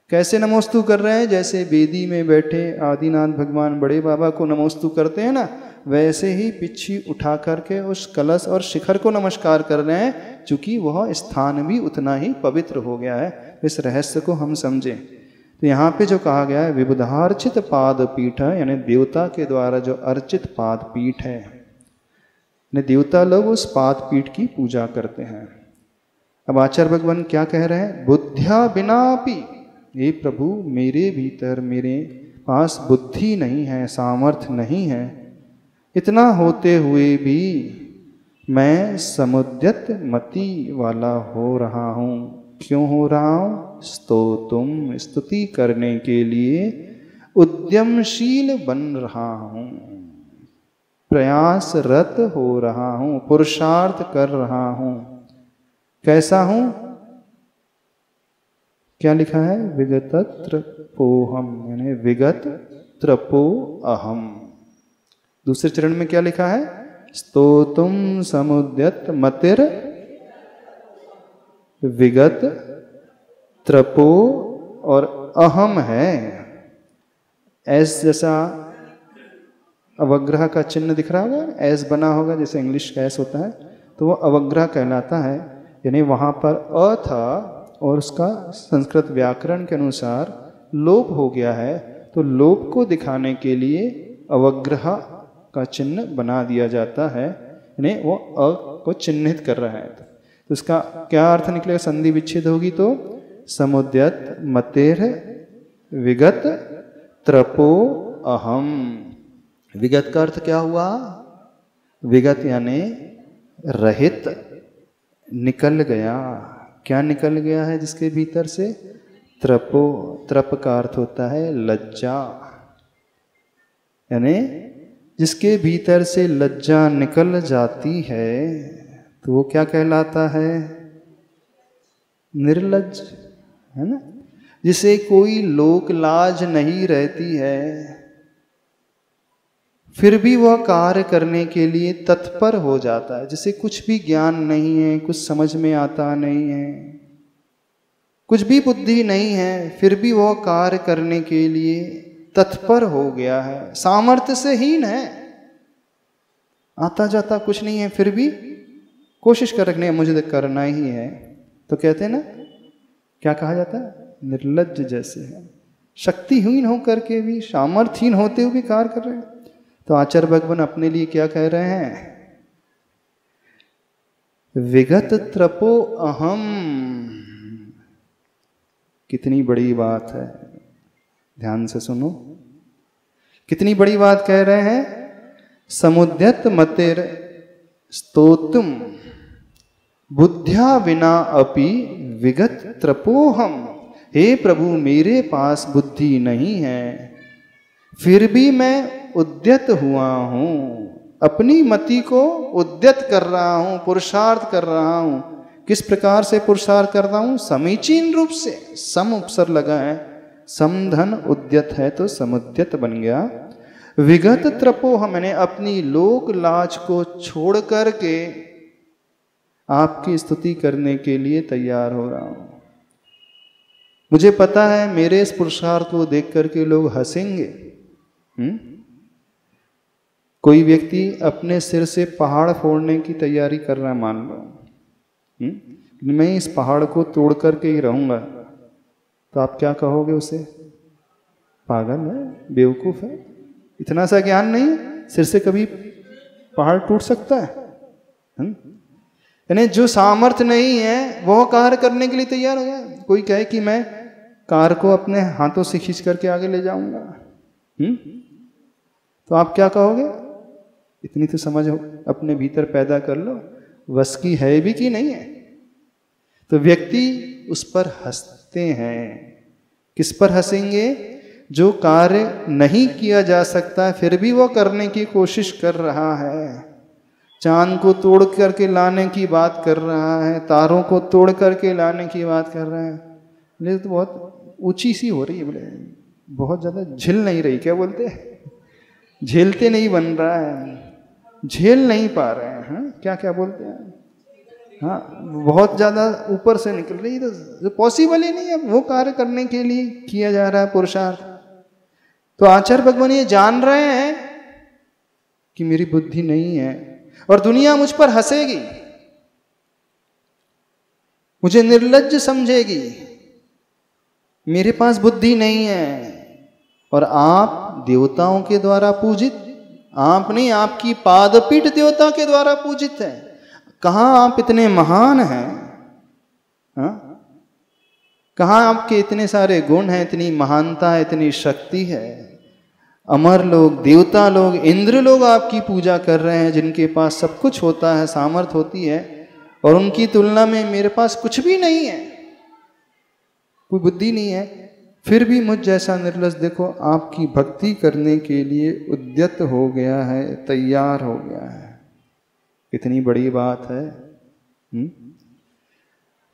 कैसे नमोस्तु कर रहे हैं, जैसे वेदी में बैठे आदिनाथ भगवान बड़े बाबा को नमोस्तु करते हैं ना, वैसे ही पिछी उठा करके उस कलश और शिखर को नमस्कार कर रहे हैं, चूंकि वह स्थान भी उतना ही पवित्र हो गया है। इस रहस्य को हम समझें तो यहाँ पे जो कहा गया है विबुधार्चित पाद पीठ है, यानी देवता के द्वारा जो अर्चित पाद पीठ है, यानी देवता लोग उस पाद पीठ की पूजा करते हैं। अब आचार्य भगवान क्या कह रहे हैं? बुद्ध्या बिनापि, ये प्रभु मेरे भीतर, मेरे पास बुद्धि नहीं है, सामर्थ्य नहीं है, इतना होते हुए भी मैं समुद्यत मति वाला हो रहा हूँ। क्यों हो रहा हूँ? स्तोतुम, स्तुति करने के लिए उद्यमशील बन रहा हूँ, प्रयासरत हो रहा हूँ, पुरुषार्थ कर रहा हूँ। कैसा हूँ? क्या लिखा है? विगतत्र पोहम, यानी विगत त्रपो अहम। दूसरे चरण में क्या लिखा है? स्तोतुम समुद्यत मतिर विगत त्रपो, और अहम है एस जैसा अवग्रह का चिन्ह दिख रहा होगा, एस बना होगा जैसे इंग्लिश का एस होता है, तो वो अवग्रह कहलाता है। यानी वहाँ पर अ था और उसका संस्कृत व्याकरण के अनुसार लोप हो गया है, तो लोप को दिखाने के लिए अवग्रह का चिन्ह बना दिया जाता है, यानी वो अ को चिन्हित कर रहा है। तो इसका क्या अर्थ निकलेगा? संधि विच्छेद होगी तो समुद्यत मतेर विगत त्रपो अहम। विगत का अर्थ क्या हुआ? विगत यानी रहित, निकल गया। क्या निकल गया है जिसके भीतर से? त्रपो। त्रप का अर्थ होता है लज्जा, यानी जिसके भीतर से लज्जा निकल जाती है तो वो क्या कहलाता है? निर्लज्ज, है ना। जिसे कोई लोक लाज नहीं रहती है, फिर भी वह कार्य करने के लिए तत्पर हो जाता है। जिसे कुछ भी ज्ञान नहीं है, कुछ समझ में आता नहीं है, कुछ भी बुद्धि नहीं है, फिर भी वह कार्य करने के लिए तत्पर हो गया है। सामर्थ्य से हीन है, आता जाता कुछ नहीं है, फिर भी कोशिश कर रखने मुझे करना ही है। तो कहते हैं ना, क्या कहा जाता है? निर्लज्ज जैसे है। शक्तिहीन होकर के भी, सामर्थ्यहीन होते हुए भी कार्य कर रहे हैं। तो आचार्य भगवान अपने लिए क्या कह रहे हैं? विगत त्रपो अहम। कितनी बड़ी बात है, ध्यान से सुनो। कितनी बड़ी बात कह रहे हैं? समुद्यत मतिर स्तोतुम बुद्ध्या विना अपि विगत त्रपोहम। हे प्रभु, मेरे पास बुद्धि नहीं है, फिर भी मैं उद्यत हुआ हूं, अपनी मति को उद्यत कर रहा हूं, पुरुषार्थ कर रहा हूं। किस प्रकार से पुरुषार्थ कर रहा हूं? समीचीन रूप से। सम उपसर्ग लगा है, समधन उद्यत है तो समुद्यत बन गया। विगत त्रपोह, मैंने अपनी लोक लाज को छोड़ करके आपकी स्तुति करने के लिए तैयार हो रहा हूं। मुझे पता है मेरे इस पुरुषार्थ को देख करके लोग हंसेंगे। कोई व्यक्ति अपने सिर से पहाड़ फोड़ने की तैयारी कर रहा है, मान लो, मैं इस पहाड़ को तोड़ करके ही रहूंगा, तो आप क्या कहोगे उसे? पागल है, बेवकूफ है, इतना सा ज्ञान नहीं, सिर से कभी पहाड़ टूट सकता है? यानी जो सामर्थ्य नहीं है वह कार्य करने के लिए तैयार हो गया। कोई कहे कि मैं कार को अपने हाथों से खींच करके आगे ले जाऊंगा, तो आप क्या कहोगे? इतनी तो समझ अपने भीतर पैदा कर लो, वश की है भी कि नहीं है। तो व्यक्ति उस पर हंसते हैं। किस पर हंसेंगे? जो कार्य नहीं किया जा सकता फिर भी वो करने की कोशिश कर रहा है। चांद को तोड़ करके लाने की बात कर रहा है, तारों को तोड़ करके लाने की बात कर रहा है। बोले तो बहुत ऊंची सी हो रही है, बोले बहुत ज़्यादा झिल नहीं रही, क्या बोलते हैं, झेलते नहीं बन रहा है, झेल नहीं पा रहे हैं। हाँ, क्या क्या बोलते हैं, हाँ बहुत ज़्यादा ऊपर से निकल रही है, तो पॉसिबल ही नहीं है। वो कार्य करने के लिए किया जा रहा है पुरुषार्थ। तो आचार्य भगवान ये जान रहे हैं कि मेरी बुद्धि नहीं है और दुनिया मुझ पर हंसेगी, मुझे निर्लज्ज समझेगी, मेरे पास बुद्धि नहीं है। और आप देवताओं के द्वारा पूजित, आप नहीं, आपकी पादपीठ देवता के द्वारा पूजित है। कहाँ आप इतने महान हैं? हाँ, कहाँ आपके इतने सारे गुण हैं, इतनी महानता है, इतनी शक्ति है। अमर लोग, देवता लोग, इंद्र लोग आपकी पूजा कर रहे हैं, जिनके पास सब कुछ होता है, सामर्थ होती है, और उनकी तुलना में मेरे पास कुछ भी नहीं है, कोई बुद्धि नहीं है। फिर भी मुझ जैसा निर्लज्ज देखो आपकी भक्ति करने के लिए उद्यत हो गया है, तैयार हो गया है। कितनी बड़ी बात है।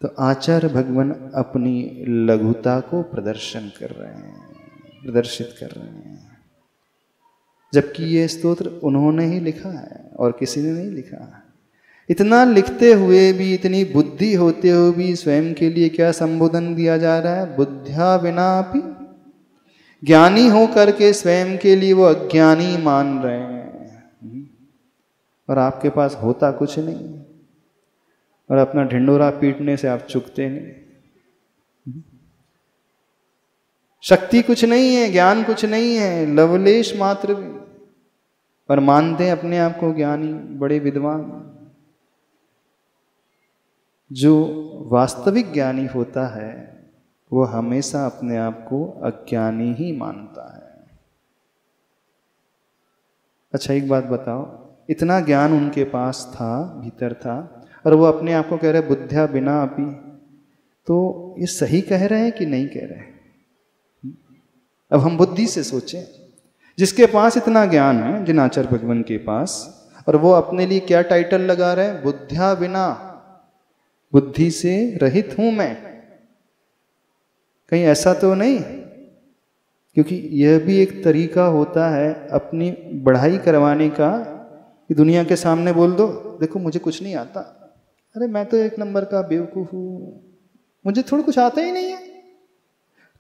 तो आचार्य भगवान अपनी लघुता को प्रदर्शित कर रहे हैं, जबकि ये स्तोत्र उन्होंने ही लिखा है और किसी ने नहीं लिखा। इतना लिखते हुए भी, इतनी बुद्धि होते हुए भी स्वयं के लिए क्या संबोधन दिया जा रहा है? बुद्ध्या विनापि। ज्ञानी हो करके स्वयं के लिए वो अज्ञानी मान रहे हैं, और आपके पास होता कुछ नहीं, और अपना ढिंडोरा पीटने से आप चुकते नहीं। शक्ति कुछ नहीं है, ज्ञान कुछ नहीं है, लवलेश मात्र भी। और मानते हैं अपने आप को ज्ञानी, बड़े विद्वान। जो वास्तविक ज्ञानी होता है वो हमेशा अपने आप को अज्ञानी ही मानता है। अच्छा एक बात बताओ, इतना ज्ञान उनके पास था, भीतर था, और वो अपने आप को कह रहे बुद्ध्या बिना अपि, तो ये सही कह रहे हैं कि नहीं कह रहे हैं? अब हम बुद्धि से सोचें, जिसके पास इतना ज्ञान है, जिन आचार्य भगवान के पास, और वो अपने लिए क्या टाइटल लगा रहे हैं? बुद्ध्या बिना, बुद्धि से रहित हूं मैं। कहीं ऐसा तो नहीं? क्योंकि यह भी एक तरीका होता है अपनी बढ़ाई करवाने का, कि दुनिया के सामने बोल दो देखो मुझे कुछ नहीं आता, अरे मैं तो एक नंबर का बेवकूफ हूँ, मुझे थोड़ा कुछ आता ही नहीं है,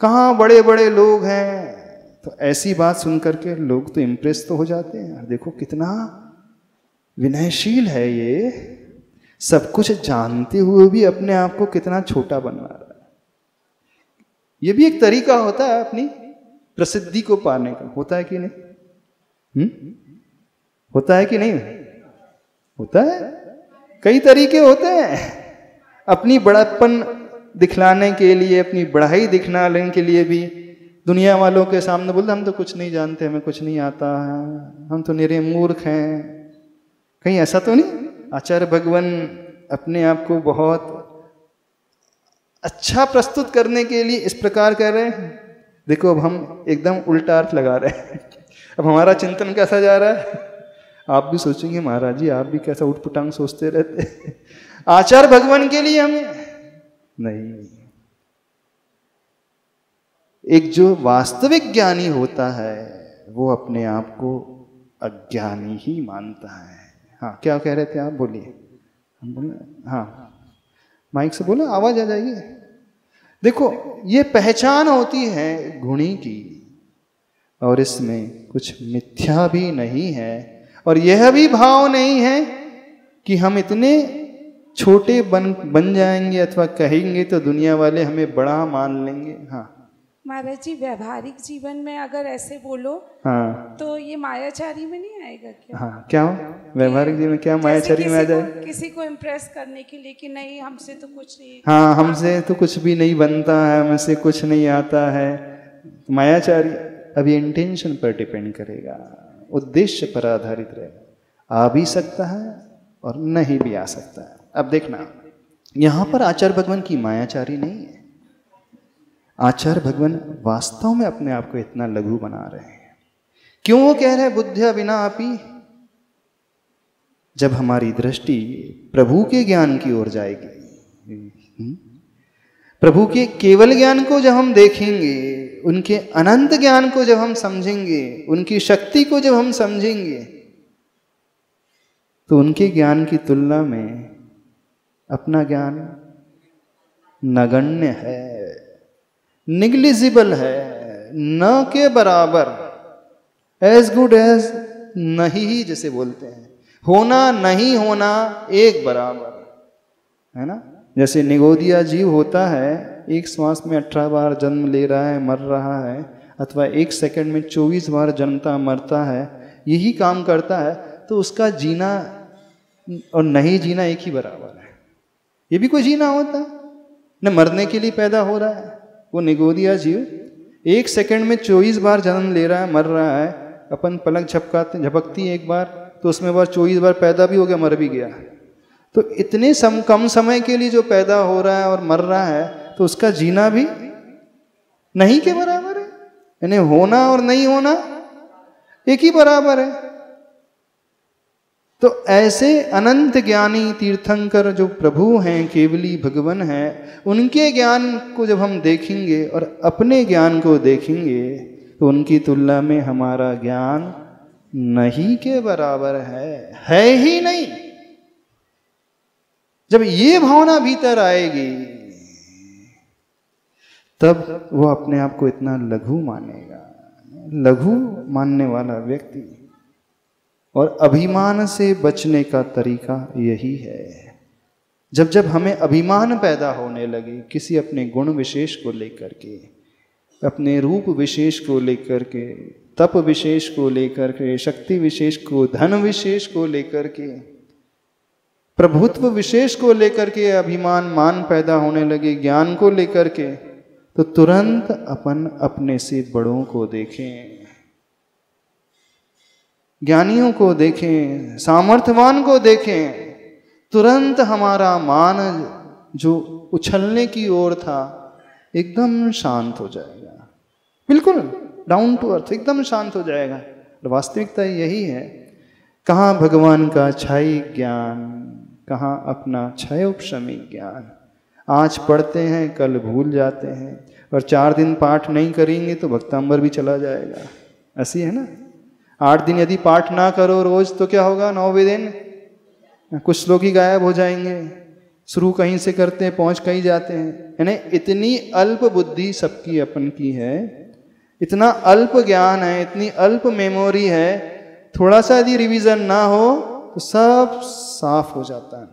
कहाँ बड़े बड़े लोग हैं। तो ऐसी बात सुन करके लोग तो इम्प्रेस तो हो जाते हैं, देखो कितना विनयशील है ये, सब कुछ जानते हुए भी अपने आप को कितना छोटा बनवा रहा है। ये भी एक तरीका होता है अपनी प्रसिद्धि को पाने का, होता है कि नहीं? होता है कि नहीं? होता है। कई तरीके होते हैं अपनी बड़प्पन दिखलाने के लिए, अपनी बढ़ाई दिखलाने के लिए भी दुनिया वालों के सामने बोलते हम तो कुछ नहीं जानते, हमें कुछ नहीं आता है, हम तो निरे मूर्ख हैं। कहीं ऐसा तो नहीं? आचार्य भगवान अपने आप को बहुत अच्छा प्रस्तुत करने के लिए इस प्रकार कर रहे हैं। देखो अब हम एकदम उल्टा अर्थ लगा रहे हैं। अब हमारा चिंतन कैसा जा रहा है? आप भी सोचेंगे महाराज जी आप भी कैसा उठपुटांग सोचते रहते। आचार्य भगवान के लिए हमें नहीं, एक जो वास्तविक ज्ञानी होता है वो अपने आप को अज्ञानी ही मानता है। हाँ क्या कह रहे थे आप? बोलिए। हम बोले हाँ, माइक से बोलो, आवाज आ जाएगी। देखो ये पहचान होती है गुणी की, और इसमें कुछ मिथ्या भी नहीं है, और यह भी भाव नहीं है कि हम इतने छोटे बन जाएंगे अथवा कहेंगे तो दुनिया वाले हमें बड़ा मान लेंगे। हाँ महाराज जी, व्यवहारिक जीवन में अगर ऐसे बोलो हाँ तो ये मायाचारी में नहीं आएगा क्या? हाँ क्या व्यवहारिक जीवन में क्या मायाचारी में आ जाए? किसी को इम्प्रेस करने के लिए कि नहीं हमसे तो कुछ नहीं, हाँ हमसे तो कुछ भी नहीं बनता है, हमसे कुछ नहीं आता है, मायाचारी। अब ये इंटेंशन पर डिपेंड करेगा, उद्देश्य पर आधारित रहेगा। आ भी सकता है और नहीं भी आ सकता है। अब देखना, यहाँ पर आचार्य भगवान की मायाचारी नहीं है। आचार्य भगवान वास्तव में अपने आप को इतना लघु बना रहे हैं। क्यों वो कह रहे हैं बुद्ध्या बिना अपि? जब हमारी दृष्टि प्रभु के ज्ञान की ओर जाएगी, प्रभु के केवल ज्ञान को जब हम देखेंगे, उनके अनंत ज्ञान को जब हम समझेंगे, उनकी शक्ति को जब हम समझेंगे, तो उनके ज्ञान की तुलना में अपना ज्ञान नगण्य है, निग्लिजिबल है, न के बराबर, एज गुड एज नहीं ही जिसे बोलते हैं, होना नहीं होना एक बराबर है ना। जैसे निगोदिया जीव होता है, एक श्वास में 18 बार जन्म ले रहा है, मर रहा है, अथवा एक सेकंड में 24 बार जन्मता मरता है, यही काम करता है, तो उसका जीना और नहीं जीना एक ही बराबर है। ये भी कोई जीना होता है? न मरने के लिए पैदा हो रहा है वो निगोदिया जीव, एक सेकंड में 24 बार जन्म ले रहा है, मर रहा है। अपन पलक झपकती एक बार तो उसमें बार 24 बार पैदा भी हो गया, मर भी गया। तो इतने कम समय के लिए जो पैदा हो रहा है और मर रहा है, तो उसका जीना भी नहीं के बराबर है। यानी होना और नहीं होना एक ही बराबर है। तो ऐसे अनंत ज्ञानी तीर्थंकर जो प्रभु हैं, केवली भगवान हैं, उनके ज्ञान को जब हम देखेंगे और अपने ज्ञान को देखेंगे, तो उनकी तुलना में हमारा ज्ञान नहीं के बराबर है ही नहीं। जब ये भावना भीतर आएगी, तब वो अपने आप को इतना लघु मानेगा। लघु मानने वाला व्यक्ति, और अभिमान से बचने का तरीका यही है। जब जब हमें अभिमान पैदा होने लगे किसी अपने गुण विशेष को लेकर के, अपने रूप विशेष को लेकर के, तप विशेष को लेकर के, शक्ति विशेष को, धन विशेष को लेकर के, प्रभुत्व विशेष को लेकर के अभिमान मान पैदा होने लगे, ज्ञान को लेकर के, तो तुरंत अपन अपने से बड़ों को देखें, ज्ञानियों को देखें, सामर्थ्यवान को देखें, तुरंत हमारा मान जो उछलने की ओर था एकदम शांत हो जाएगा, बिल्कुल डाउन टू अर्थ एकदम शांत हो जाएगा। और वास्तविकता यही है, कहाँ भगवान का छाई ज्ञान, कहाँ अपना क्षयोपशमी ज्ञान। आज पढ़ते हैं, कल भूल जाते हैं, और 4 दिन पाठ नहीं करेंगे तो भक्तांबर भी चला जाएगा, ऐसी है ना। 8 दिन यदि पाठ ना करो रोज तो क्या होगा, 9वें दिन कुछ लोग ही गायब हो जाएंगे, शुरू कहीं से करते हैं पहुंच कहीं जाते हैं। यानी इतनी अल्प बुद्धि सबकी अपन की है, इतना अल्प ज्ञान है, इतनी अल्प मेमोरी है, थोड़ा सा यदि रिवीजन ना हो तो सब साफ हो जाता है।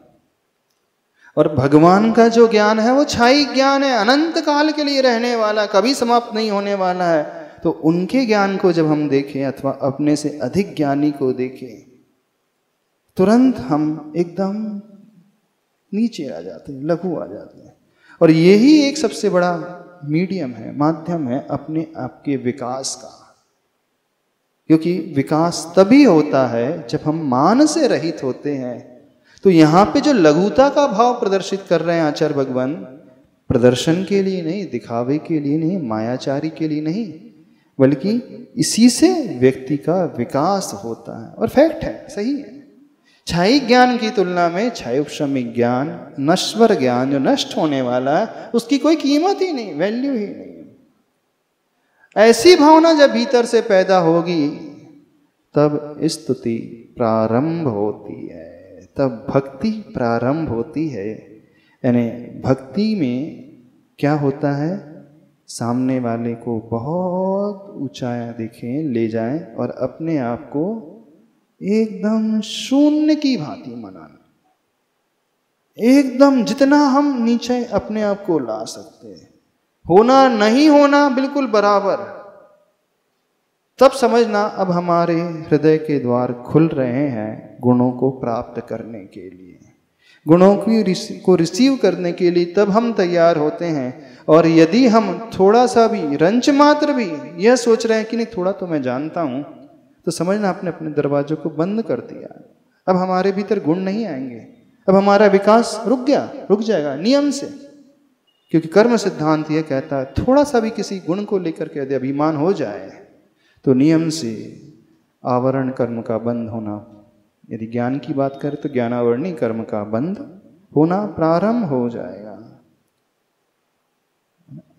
और भगवान का जो ज्ञान है वो छाई ज्ञान है, अनंत काल के लिए रहने वाला, कभी समाप्त नहीं होने वाला है। तो उनके ज्ञान को जब हम देखें अथवा अपने से अधिक ज्ञानी को देखें, तुरंत हम एकदम नीचे आ जाते हैं, लघु आ जाते हैं। और यही एक सबसे बड़ा मीडियम है, माध्यम है अपने आप के विकास का। क्योंकि विकास तभी होता है जब हम मान से रहित होते हैं। तो यहाँ पे जो लघुता का भाव प्रदर्शित कर रहे हैं आचार्य भगवान, प्रदर्शन के लिए नहीं, दिखावे के लिए नहीं, मायाचारी के लिए नहीं, बल्कि इसी से व्यक्ति का विकास होता है। और फैक्ट है, सही है। छाई ज्ञान की तुलना में क्षयोपशमी ज्ञान, नश्वर ज्ञान जो नष्ट होने वाला है, उसकी कोई कीमत ही नहीं, वैल्यू ही नहीं। ऐसी भावना जब भीतर से पैदा होगी तब स्तुति प्रारंभ होती है, तब भक्ति प्रारंभ होती है। यानी भक्ति में क्या होता है, सामने वाले को बहुत ऊंचाया दिखें, ले जाएं और अपने आप को एकदम शून्य की भांति मनाना, एकदम जितना हम नीचे अपने आप को ला सकते हैं, होना नहीं होना बिल्कुल बराबर। तब समझना अब हमारे हृदय के द्वार खुल रहे हैं गुणों को प्राप्त करने के लिए, गुणों को रिसीव करने के लिए तब हम तैयार होते हैं। और यदि हम थोड़ा सा भी, रंच मात्र भी यह सोच रहे हैं कि नहीं थोड़ा तो मैं जानता हूं, तो समझना आपने अपने दरवाजों को बंद कर दिया। अब हमारे भीतर गुण नहीं आएंगे, अब हमारा विकास रुक जाएगा नियम से। क्योंकि कर्म सिद्धांत यह कहता है, थोड़ा सा भी किसी गुण को लेकर के यदि अभिमान हो जाए तो नियम से आवरण कर्म का बंद होना, यदि ज्ञान की बात करें तो ज्ञानावरणी कर्म का बंद होना प्रारंभ हो जाएगा।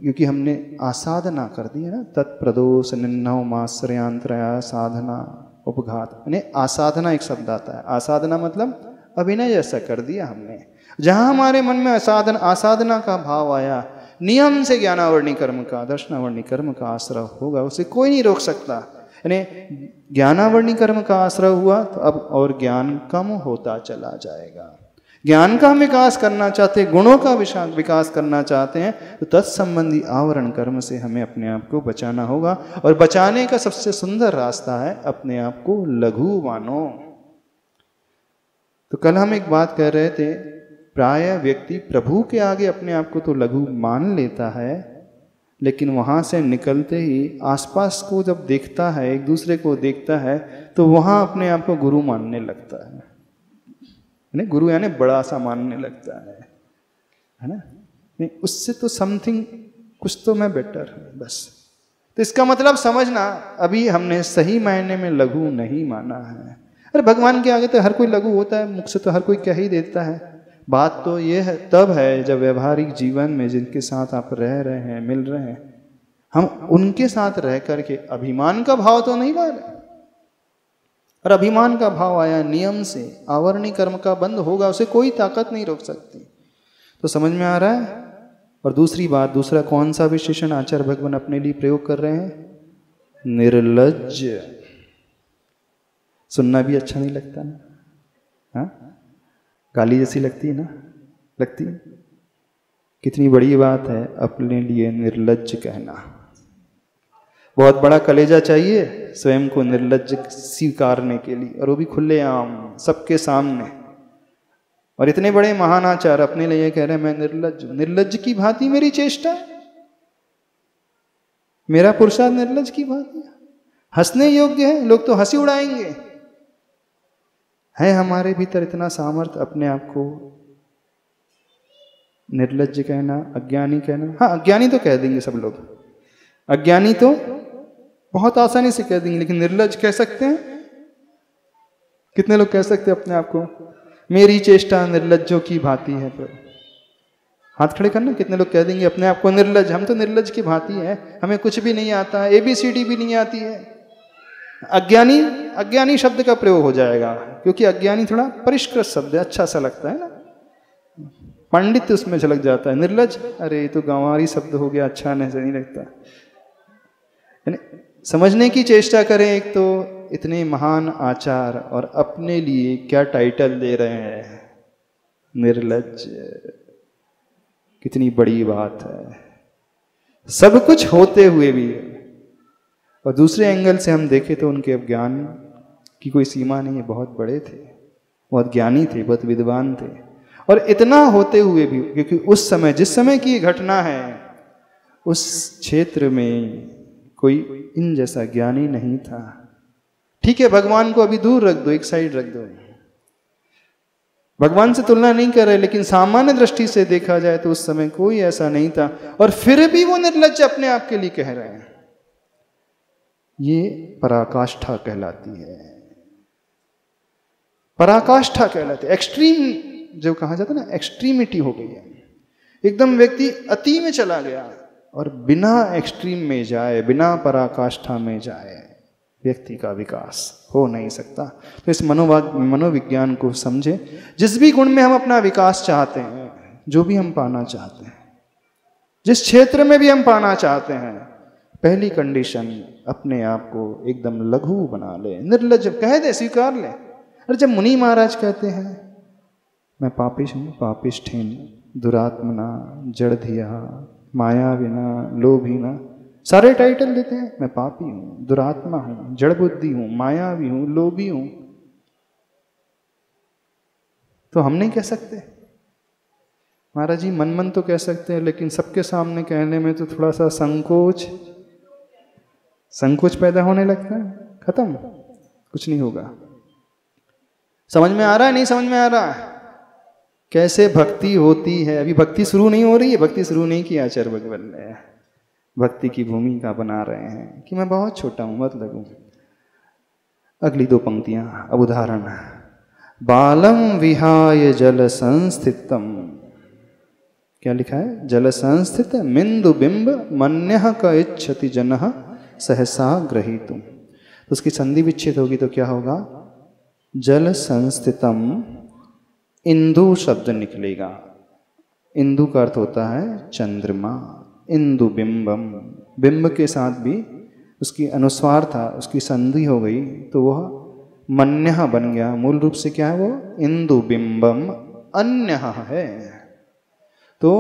क्योंकि हमने आसाधना कर दी है ना, तत्प्रदोष निन्नवमाश्रयांतरया साधना उपघात। यानी आसाधना एक शब्द आता है, आसाधना मतलब अभिनय जैसा कर दिया हमने। जहां हमारे मन में आसाधना का भाव आया, नियम से ज्ञानावरणी कर्म का, दर्शनावरणी कर्म का आश्रय होगा, उसे कोई नहीं रोक सकता। यानी ज्ञानावरणी कर्म का आश्रय हुआ तो अब और ज्ञान कम होता चला जाएगा। ज्ञान का हम विकास करना चाहते हैं, गुणों का विकास करना चाहते हैं, तो तत्संबंधी आवरण कर्म से हमें अपने आप को बचाना होगा। और बचाने का सबसे सुंदर रास्ता है अपने आप को लघु मानो। तो कल हम एक बात कह रहे थे, प्राय व्यक्ति प्रभु के आगे अपने आप को तो लघु मान लेता है, लेकिन वहां से निकलते ही आसपास को जब देखता है, एक दूसरे को देखता है, तो वहां अपने आप को गुरु मानने लगता है। नहीं, गुरु यानी बड़ा सा मानने लगता है ना। नहीं, उससे तो समथिंग कुछ तो मैं बेटर हूं बस। तो इसका मतलब समझना, अभी हमने सही मायने में लघु नहीं माना है। अरे भगवान के आगे तो हर कोई लघु होता है, मुख से तो हर कोई कह ही देता है। बात तो ये है तब है जब व्यवहारिक जीवन में जिनके साथ आप रह रहे हैं, मिल रहे हैं, हम उनके साथ रह करके अभिमान का भाव तो नहीं ला रहे। और अभिमान का भाव आया नियम से, आवरणी कर्म का बंद होगा, उसे कोई ताकत नहीं रोक सकती। तो समझ में आ रहा है। और दूसरी बात, दूसरा कौन सा विशेषण आचार्य भगवान अपने लिए प्रयोग कर रहे हैं, निर्लज्ज। सुनना भी अच्छा नहीं लगता ना, हाँ, गाली जैसी लगती है ना, लगती है। कितनी बड़ी बात है अपने लिए निर्लज्ज कहना। बहुत बड़ा कलेजा चाहिए स्वयं को निर्लज्ज स्वीकारने के लिए, और वो भी खुलेआम सबके सामने। और इतने बड़े महान आचार्य अपने लिए कह रहे हैं मैं निर्लज्ज हूं। निर्लज्ज की भांति मेरी चेष्टा, मेरा पुरुषार्थ निर्लज्ज की भांति हंसने योग्य है, लोग तो हंसी उड़ाएंगे। है हमारे भीतर इतना सामर्थ्य अपने आप को निर्लज्ज कहना, अज्ञानी कहना? हाँ, अज्ञानी तो कह देंगे सब लोग, अज्ञानी तो बहुत आसानी से कह देंगे, लेकिन निर्लज्ज कह सकते हैं? कितने लोग कह सकते हैं अपने आप को मेरी चेष्टा निर्लज्जों की भांति है? पर हाथ खड़े करना, कितने लोग कह देंगे अपने आप को निर्लज्ज? हम तो निर्लज्ज की भांति है, हमें कुछ भी नहीं आता, ABCD भी नहीं आती है। अज्ञानी, अज्ञानी शब्द का प्रयोग हो जाएगा, क्योंकि अज्ञानी थोड़ा परिष्कृत शब्द है, अच्छा सा लगता है ना, पंडित उसमें झलक जाता है। निर्लज्ज, अरे ये तो गंवारी शब्द हो गया, अच्छा नहीं लगता। समझने की चेष्टा करें। एक तो इतने महान आचार्य और अपने लिए क्या टाइटल दे रहे हैं, निर्लज्ज। कितनी बड़ी बात है, सब कुछ होते हुए भी। और दूसरे एंगल से हम देखें तो उनके ज्ञान की कोई सीमा नहीं है, बहुत बड़े थे, बहुत ज्ञानी थे, बहुत विद्वान थे। और इतना होते हुए भी, क्योंकि उस समय, जिस समय की घटना है, उस क्षेत्र में कोई इन जैसा ज्ञानी नहीं था। ठीक है, भगवान को अभी दूर रख दो, एक साइड रख दो, भगवान से तुलना नहीं कर रहे, लेकिन सामान्य दृष्टि से देखा जाए तो उस समय कोई ऐसा नहीं था, और फिर भी वो निर्लज्ज अपने आप के लिए कह रहे हैं। ये पराकाष्ठा कहलाती है, पराकाष्ठा कहलाती है। एक्सट्रीम जो कहा जाता है ना, एक्सट्रीमिटी हो गई है, एकदम व्यक्ति अति में चला गया। और बिना एक्सट्रीम में जाए, बिना पराकाष्ठा में जाए, व्यक्ति का विकास हो नहीं सकता। तो इस मनोविज्ञान को समझे। जिस भी गुण में हम अपना विकास चाहते हैं, जो भी हम पाना चाहते हैं, जिस क्षेत्र में भी हम पाना चाहते हैं, पहली कंडीशन अपने आप को एकदम लघु बना ले, निर्लज्ज कह दे, स्वीकार ले। अरे जब मुनि महाराज कहते हैं मैं पापिश हूँ, पापिष्ठीन, दुरात्मना, जड़धिया, मायाविना, लोभिना, सारे टाइटल देते हैं। मैं पापी हूं, दुरात्मा हूं, जड़ बुद्धि हूं, मायावी हूं, लोभी हूं, तो हम नहीं कह सकते? महाराज जी मन तो कह सकते हैं, लेकिन सबके सामने कहने में तो थोड़ा सा संकोच पैदा होने लगता है। खत्म, कुछ नहीं होगा। समझ में आ रहा है? नहीं समझ में आ रहा है? कैसे भक्ति होती है? अभी भक्ति शुरू नहीं हो रही है, भक्ति शुरू नहीं किया आचार्य भगवत ने। भक्ति की भूमिका बना रहे हैं कि मैं बहुत छोटा हूं, मत लगूं। अगली दो पंक्तियां, अब उदाहरण। बालम विहाय जल संस्थितम, क्या लिखा है? जल संस्थित मिंदु बिंब मन्यः क इच्छति जनः सहसा ग्रहीतुम। तो उसकी संधि विच्छेद होगी तो क्या होगा? जल संस्थितम, इंदु शब्द निकलेगा। इंदु का अर्थ होता है चंद्रमा। इंदु बिंबम, बिंब के साथ भी उसकी अनुस्वार था, उसकी संधि हो गई तो वह मन्यः बन गया। मूल रूप से क्या है वो? इंदु बिंबम अन्यः है। तो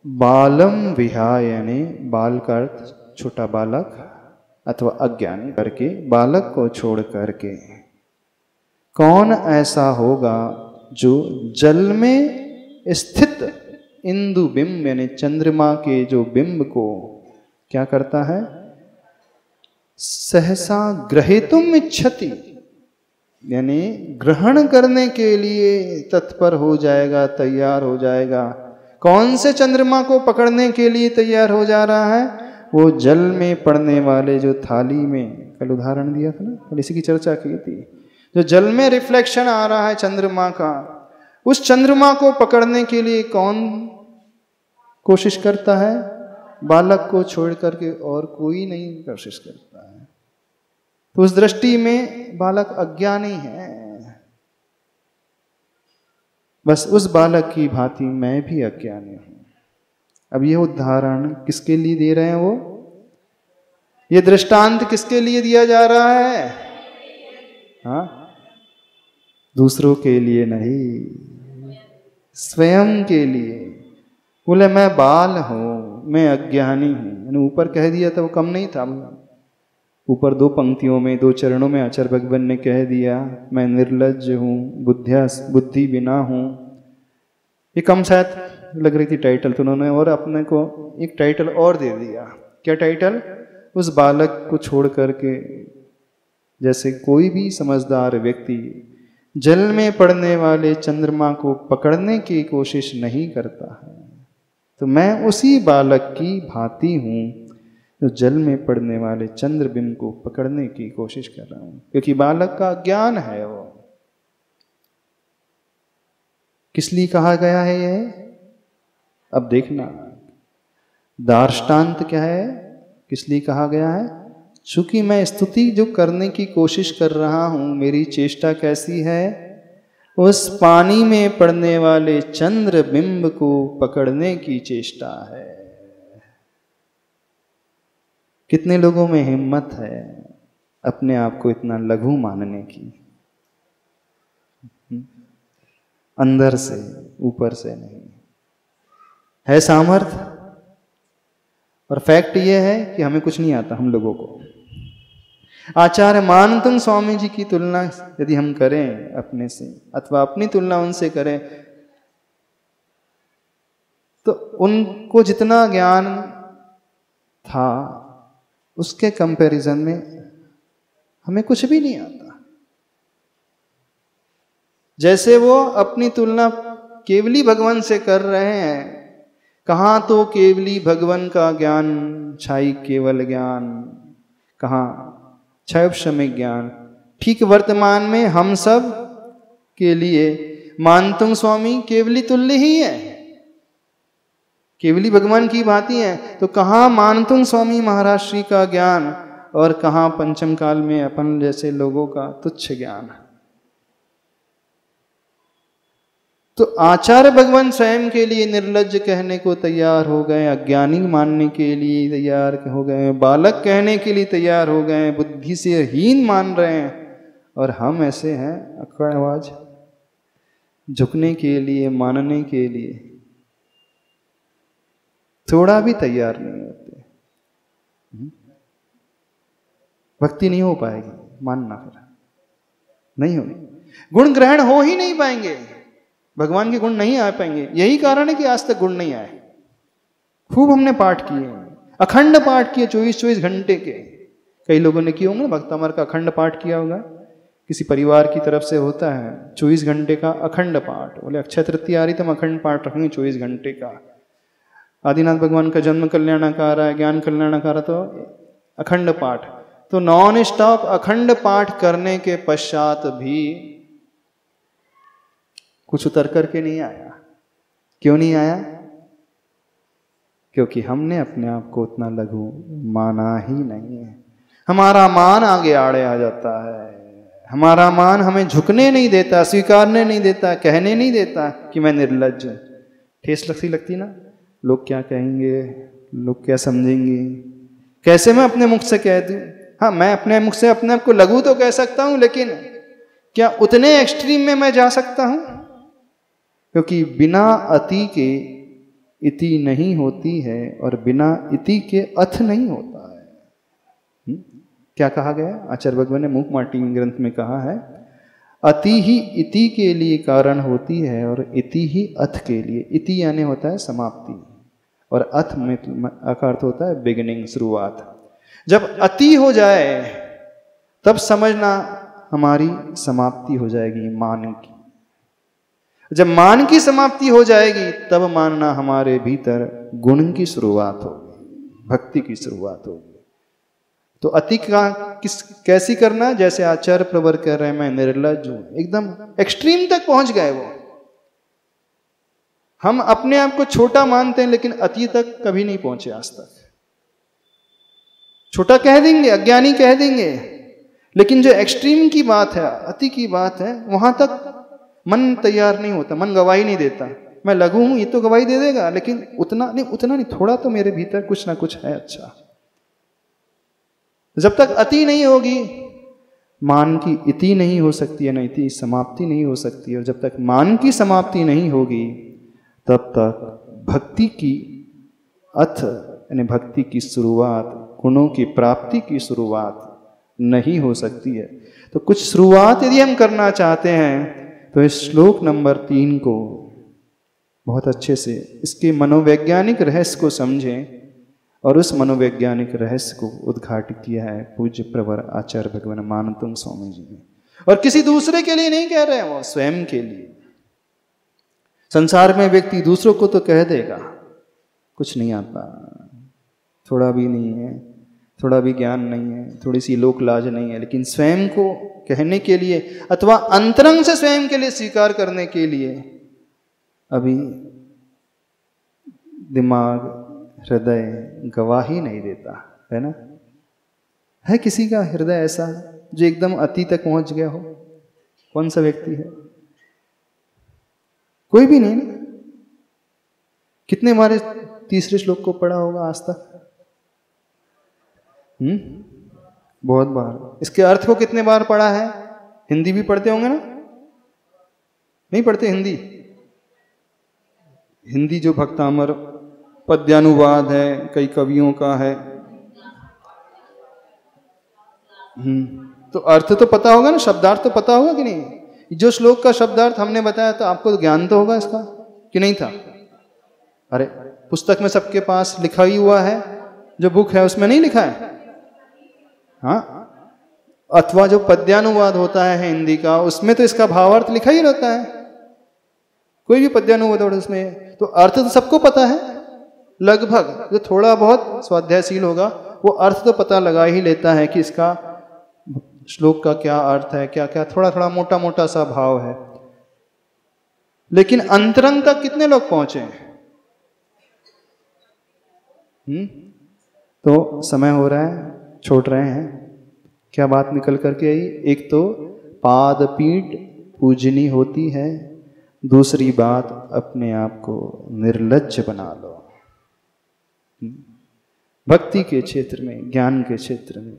बालम विहाय, यानी बाल का अर्थ छोटा बालक अथवा अज्ञानी करके, बालक को छोड़ करके कौन ऐसा होगा जो जल में स्थित इंदु बिंब यानी चंद्रमा के जो बिंब को क्या करता है? सहसा ग्रहीतुम इच्छति, यानी ग्रहण करने के लिए तत्पर हो जाएगा, तैयार हो जाएगा। कौन से चंद्रमा को पकड़ने के लिए तैयार हो जा रहा है? वो जल में पड़ने वाले जो थाली में, कल उदाहरण दिया था ना, कल इसी की चर्चा की थी, जो जल में रिफ्लेक्शन आ रहा है चंद्रमा का, उस चंद्रमा को पकड़ने के लिए कौन कोशिश करता है? बालक को छोड़ करके और कोई नहीं कोशिश करता है। तो उस दृष्टि में बालक अज्ञानी है। बस उस बालक की भांति मैं भी अज्ञानी हूं। अब ये उदाहरण किसके लिए दे रहे हैं? वो ये दृष्टांत किसके लिए दिया जा रहा है? हाँ, दूसरों के लिए नहीं, स्वयं के लिए। बोले मैं बाल हूं, मैं अज्ञानी हूं। ऊपर कह दिया था वो कम नहीं था, ऊपर 2 पंक्तियों में 2 चरणों में आचार्य भगवान ने कह दिया मैं निर्लज्ज हूँ, बुद्धि बिना हूँ। ये कम शायद लग रही थी टाइटल, तो उन्होंने और अपने को एक टाइटल और दे दिया। क्या टाइटल? उस बालक को छोड़ करके जैसे कोई भी समझदार व्यक्ति जल में पड़ने वाले चंद्रमा को पकड़ने की कोशिश नहीं करता है, तो मैं उसी बालक की भांति हूँ जो जल में पड़ने वाले चंद्रबिंब को पकड़ने की कोशिश कर रहा हूँ, क्योंकि बालक का ज्ञान है। वो किस लिए कहा गया है ये? अब देखना दार्ष्टान्त क्या है, किस लिए कहा गया है? चूंकि मैं स्तुति जो करने की कोशिश कर रहा हूं, मेरी चेष्टा कैसी है? उस पानी में पड़ने वाले चंद्र बिंब को पकड़ने की चेष्टा है। कितने लोगों में हिम्मत है अपने आप को इतना लघु मानने की? अंदर से, ऊपर से नहीं है सामर्थ्य। और फैक्ट ये है कि हमें कुछ नहीं आता हम लोगों को। आचार्य मानतुंग स्वामी जी की तुलना यदि हम करें अपने से, अथवा अपनी तुलना उनसे करें, तो उनको जितना ज्ञान था उसके कंपैरिजन में हमें कुछ भी नहीं आता। जैसे वो अपनी तुलना केवली भगवान से कर रहे हैं, कहाँ तो केवली भगवान का ज्ञान, छाई केवल ज्ञान, कहाँ क्षयक्षमिक ज्ञान। ठीक वर्तमान में हम सब के लिए मानतुंग स्वामी केवली तुल्य ही है, केवली भगवान की भांति है। तो कहाँ मानतुंग स्वामी महाराज श्री का ज्ञान और कहाँ पंचम काल में अपन जैसे लोगों का तुच्छ ज्ञान। तो आचार्य भगवान स्वयं के लिए निर्लज्ज कहने को तैयार हो गए, अज्ञानी मानने के लिए तैयार हो गए, बालक कहने के लिए तैयार हो गए, बुद्धि से हीन मान रहे हैं। और हम ऐसे हैं अक्कड़ आवाज, झुकने के लिए, मानने के लिए थोड़ा भी तैयार नहीं होते। भक्ति नहीं हो पाएगी, मानना फिर नहीं होगी, गुण ग्रहण हो ही नहीं पाएंगे, भगवान के गुण नहीं आ पाएंगे। यही कारण है कि आज तक गुण नहीं आए। खूब हमने पाठ किए, अखंड पाठ किए 24-24 घंटे के। कई लोगों ने किए होंगे, भक्तामर का अखंड पाठ किया होगा, किसी परिवार की तरफ से होता है 24 घंटे का अखंड पाठ। बोले अक्षय तृतीया आ रही तो हम अखंड पाठ रखेंगे 24 घंटे का। आदिनाथ भगवान का जन्म कल्याणकार है, ज्ञान कल्याणकार, तो अखंड पाठ। तो नॉन स्टॉप अखंड पाठ करने के पश्चात भी कुछ उतर करके नहीं आया। क्यों नहीं आया? क्योंकि हमने अपने आप को उतना लघु माना ही नहीं है। हमारा मान आगे आड़े आ जाता है, हमारा मान हमें झुकने नहीं देता, स्वीकारने नहीं देता, कहने नहीं देता कि मैं निर्लज्ज हूं। ठेस लगती ना, लोग क्या कहेंगे, लोग क्या समझेंगे, कैसे मैं अपने मुख से कह दूं? हाँ, मैं अपने मुख से अपने आप को लघु तो कह सकता हूं, लेकिन क्या उतने एक्सट्रीम में मैं जा सकता हूं? क्योंकि बिना अति के इति नहीं होती है और बिना इति के अथ नहीं होता है। क्या कहा गया? आचार्य भगवान ने मूक माटी ग्रंथ में कहा है, अति ही इति के लिए कारण होती है और इति ही अथ के लिए। इति यानी होता है समाप्ति और अथ में का अर्थ होता है बिगिनिंग, शुरुआत। जब अति हो जाए तब समझना हमारी समाप्ति हो जाएगी मान की। जब मान की समाप्ति हो जाएगी तब मानना हमारे भीतर गुण की शुरुआत होगी, भक्ति की शुरुआत होगी। तो अति का कैसी करना? जैसे आचार्य प्रवर कह रहे हैं मैं निर्लज्ज हूं, एकदम एक्सट्रीम तक पहुंच गए वो। हम अपने आप को छोटा मानते हैं लेकिन अति तक कभी नहीं पहुंचे आज तक। छोटा कह देंगे, अज्ञानी कह देंगे, लेकिन जो एक्सट्रीम की बात है, अति की बात है, वहां तक मन तैयार नहीं होता, मन गवाही नहीं देता। मैं लघु हूं, ये तो गवाही दे देगा, लेकिन उतना नहीं, थोड़ा तो मेरे भीतर कुछ ना कुछ है अच्छा। जब तक अति नहीं होगी, मान की इति नहीं हो सकती है, ना इति समाप्ति नहीं हो सकती है। और जब तक मान की समाप्ति नहीं होगी तब तक भक्ति की अथ यानी भक्ति की शुरुआत, गुणों की प्राप्ति की शुरुआत नहीं हो सकती है। तो कुछ शुरुआत यदि हम करना चाहते हैं तो इस श्लोक नंबर 3 को बहुत अच्छे से इसके मनोवैज्ञानिक रहस्य को समझें, और उस मनोवैज्ञानिक रहस्य को उद्घाटित किया है पूज्य प्रवर आचार्य भगवान मानतुंग स्वामी जी ने। और किसी दूसरे के लिए नहीं कह रहे हैं, वो स्वयं के लिए। संसार में व्यक्ति दूसरों को तो कह देगा कुछ नहीं आता, थोड़ा भी नहीं है, थोड़ा भी ज्ञान नहीं है, थोड़ी सी लोक लाज नहीं है, लेकिन स्वयं को कहने के लिए अथवा अंतरंग से स्वयं के लिए स्वीकार करने के लिए अभी दिमाग हृदय गवाही नहीं देता है ना। है किसी का हृदय ऐसा जो एकदम अति तक पहुंच गया हो? कौन सा व्यक्ति है? कोई भी नहीं ना। कितने बार तीसरे श्लोक को पढ़ा होगा आज तक? बहुत बार। इसके अर्थ को कितने बार पढ़ा है? हिंदी भी पढ़ते होंगे ना? नहीं पढ़ते हिंदी? हिंदी जो भक्तामर पद्यानुवाद है, कई कवियों का है। तो अर्थ तो पता होगा ना, शब्दार्थ तो पता होगा कि नहीं? जो श्लोक का शब्दार्थ हमने बताया तो आपको ज्ञान तो होगा इसका कि नहीं था? अरे पुस्तक में सबके पास लिखा ही हुआ है, जो बुक है उसमें नहीं लिखा है? हाँ, अथवा जो पद्यानुवाद होता है हिंदी का, उसमें तो इसका भावार्थ लिखा ही रहता है। कोई भी पद्यानुवाद उसमें तो अर्थ तो सबको पता है लगभग। जो थोड़ा बहुत स्वाध्यायशील होगा वो अर्थ तो पता लगा ही लेता है कि इसका श्लोक का क्या अर्थ है, क्या क्या थोड़ा थोड़ा मोटा मोटा सा भाव है। लेकिन अंतरंग तक कितने लोग पहुंचे? तो समय हो रहा है, छोड़ रहे हैं। क्या बात निकल करके आई? एक तो पाद पीठ पूजनी होती है, दूसरी बात अपने आप को निर्लज्ज बना लो। भक्ति के क्षेत्र में, ज्ञान के क्षेत्र में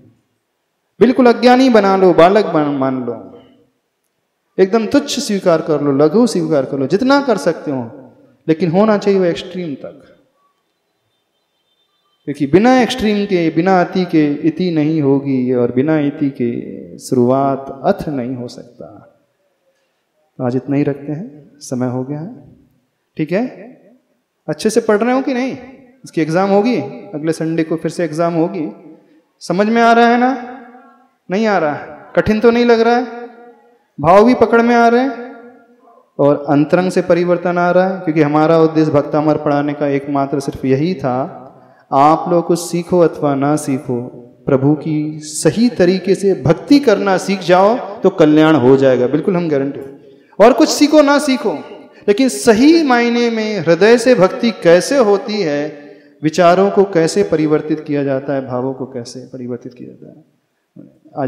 बिल्कुल अज्ञानी बना लो, बालक मान लो, एकदम तुच्छ स्वीकार कर लो, लघु स्वीकार कर लो, जितना कर सकते हो, लेकिन होना चाहिए वो एक्सट्रीम तक। क्योंकि बिना एक्सट्रीम के, बिना अति के इति नहीं होगी, और बिना इति के शुरुआत अथ नहीं हो सकता। तो आज इतना ही रखते हैं, समय हो गया है। ठीक है? अच्छे से पढ़ रहे हो कि नहीं? इसकी एग्जाम होगी अगले संडे को, फिर से एग्जाम होगी। समझ में आ रहा है ना? नहीं आ रहा है? कठिन तो नहीं लग रहा है? भाव भी पकड़ में आ रहे हैं और अंतरंग से परिवर्तन आ रहा है? क्योंकि हमारा उद्देश्य भक्तामर पढ़ाने का एकमात्र सिर्फ यही था, आप लोग कुछ सीखो अथवा ना सीखो, प्रभु की सही तरीके से भक्ति करना सीख जाओ तो कल्याण हो जाएगा, बिल्कुल हम गारंटी। और कुछ सीखो ना सीखो, लेकिन सही मायने में हृदय से भक्ति कैसे होती है, विचारों को कैसे परिवर्तित किया जाता है, भावों को कैसे परिवर्तित किया जाता है,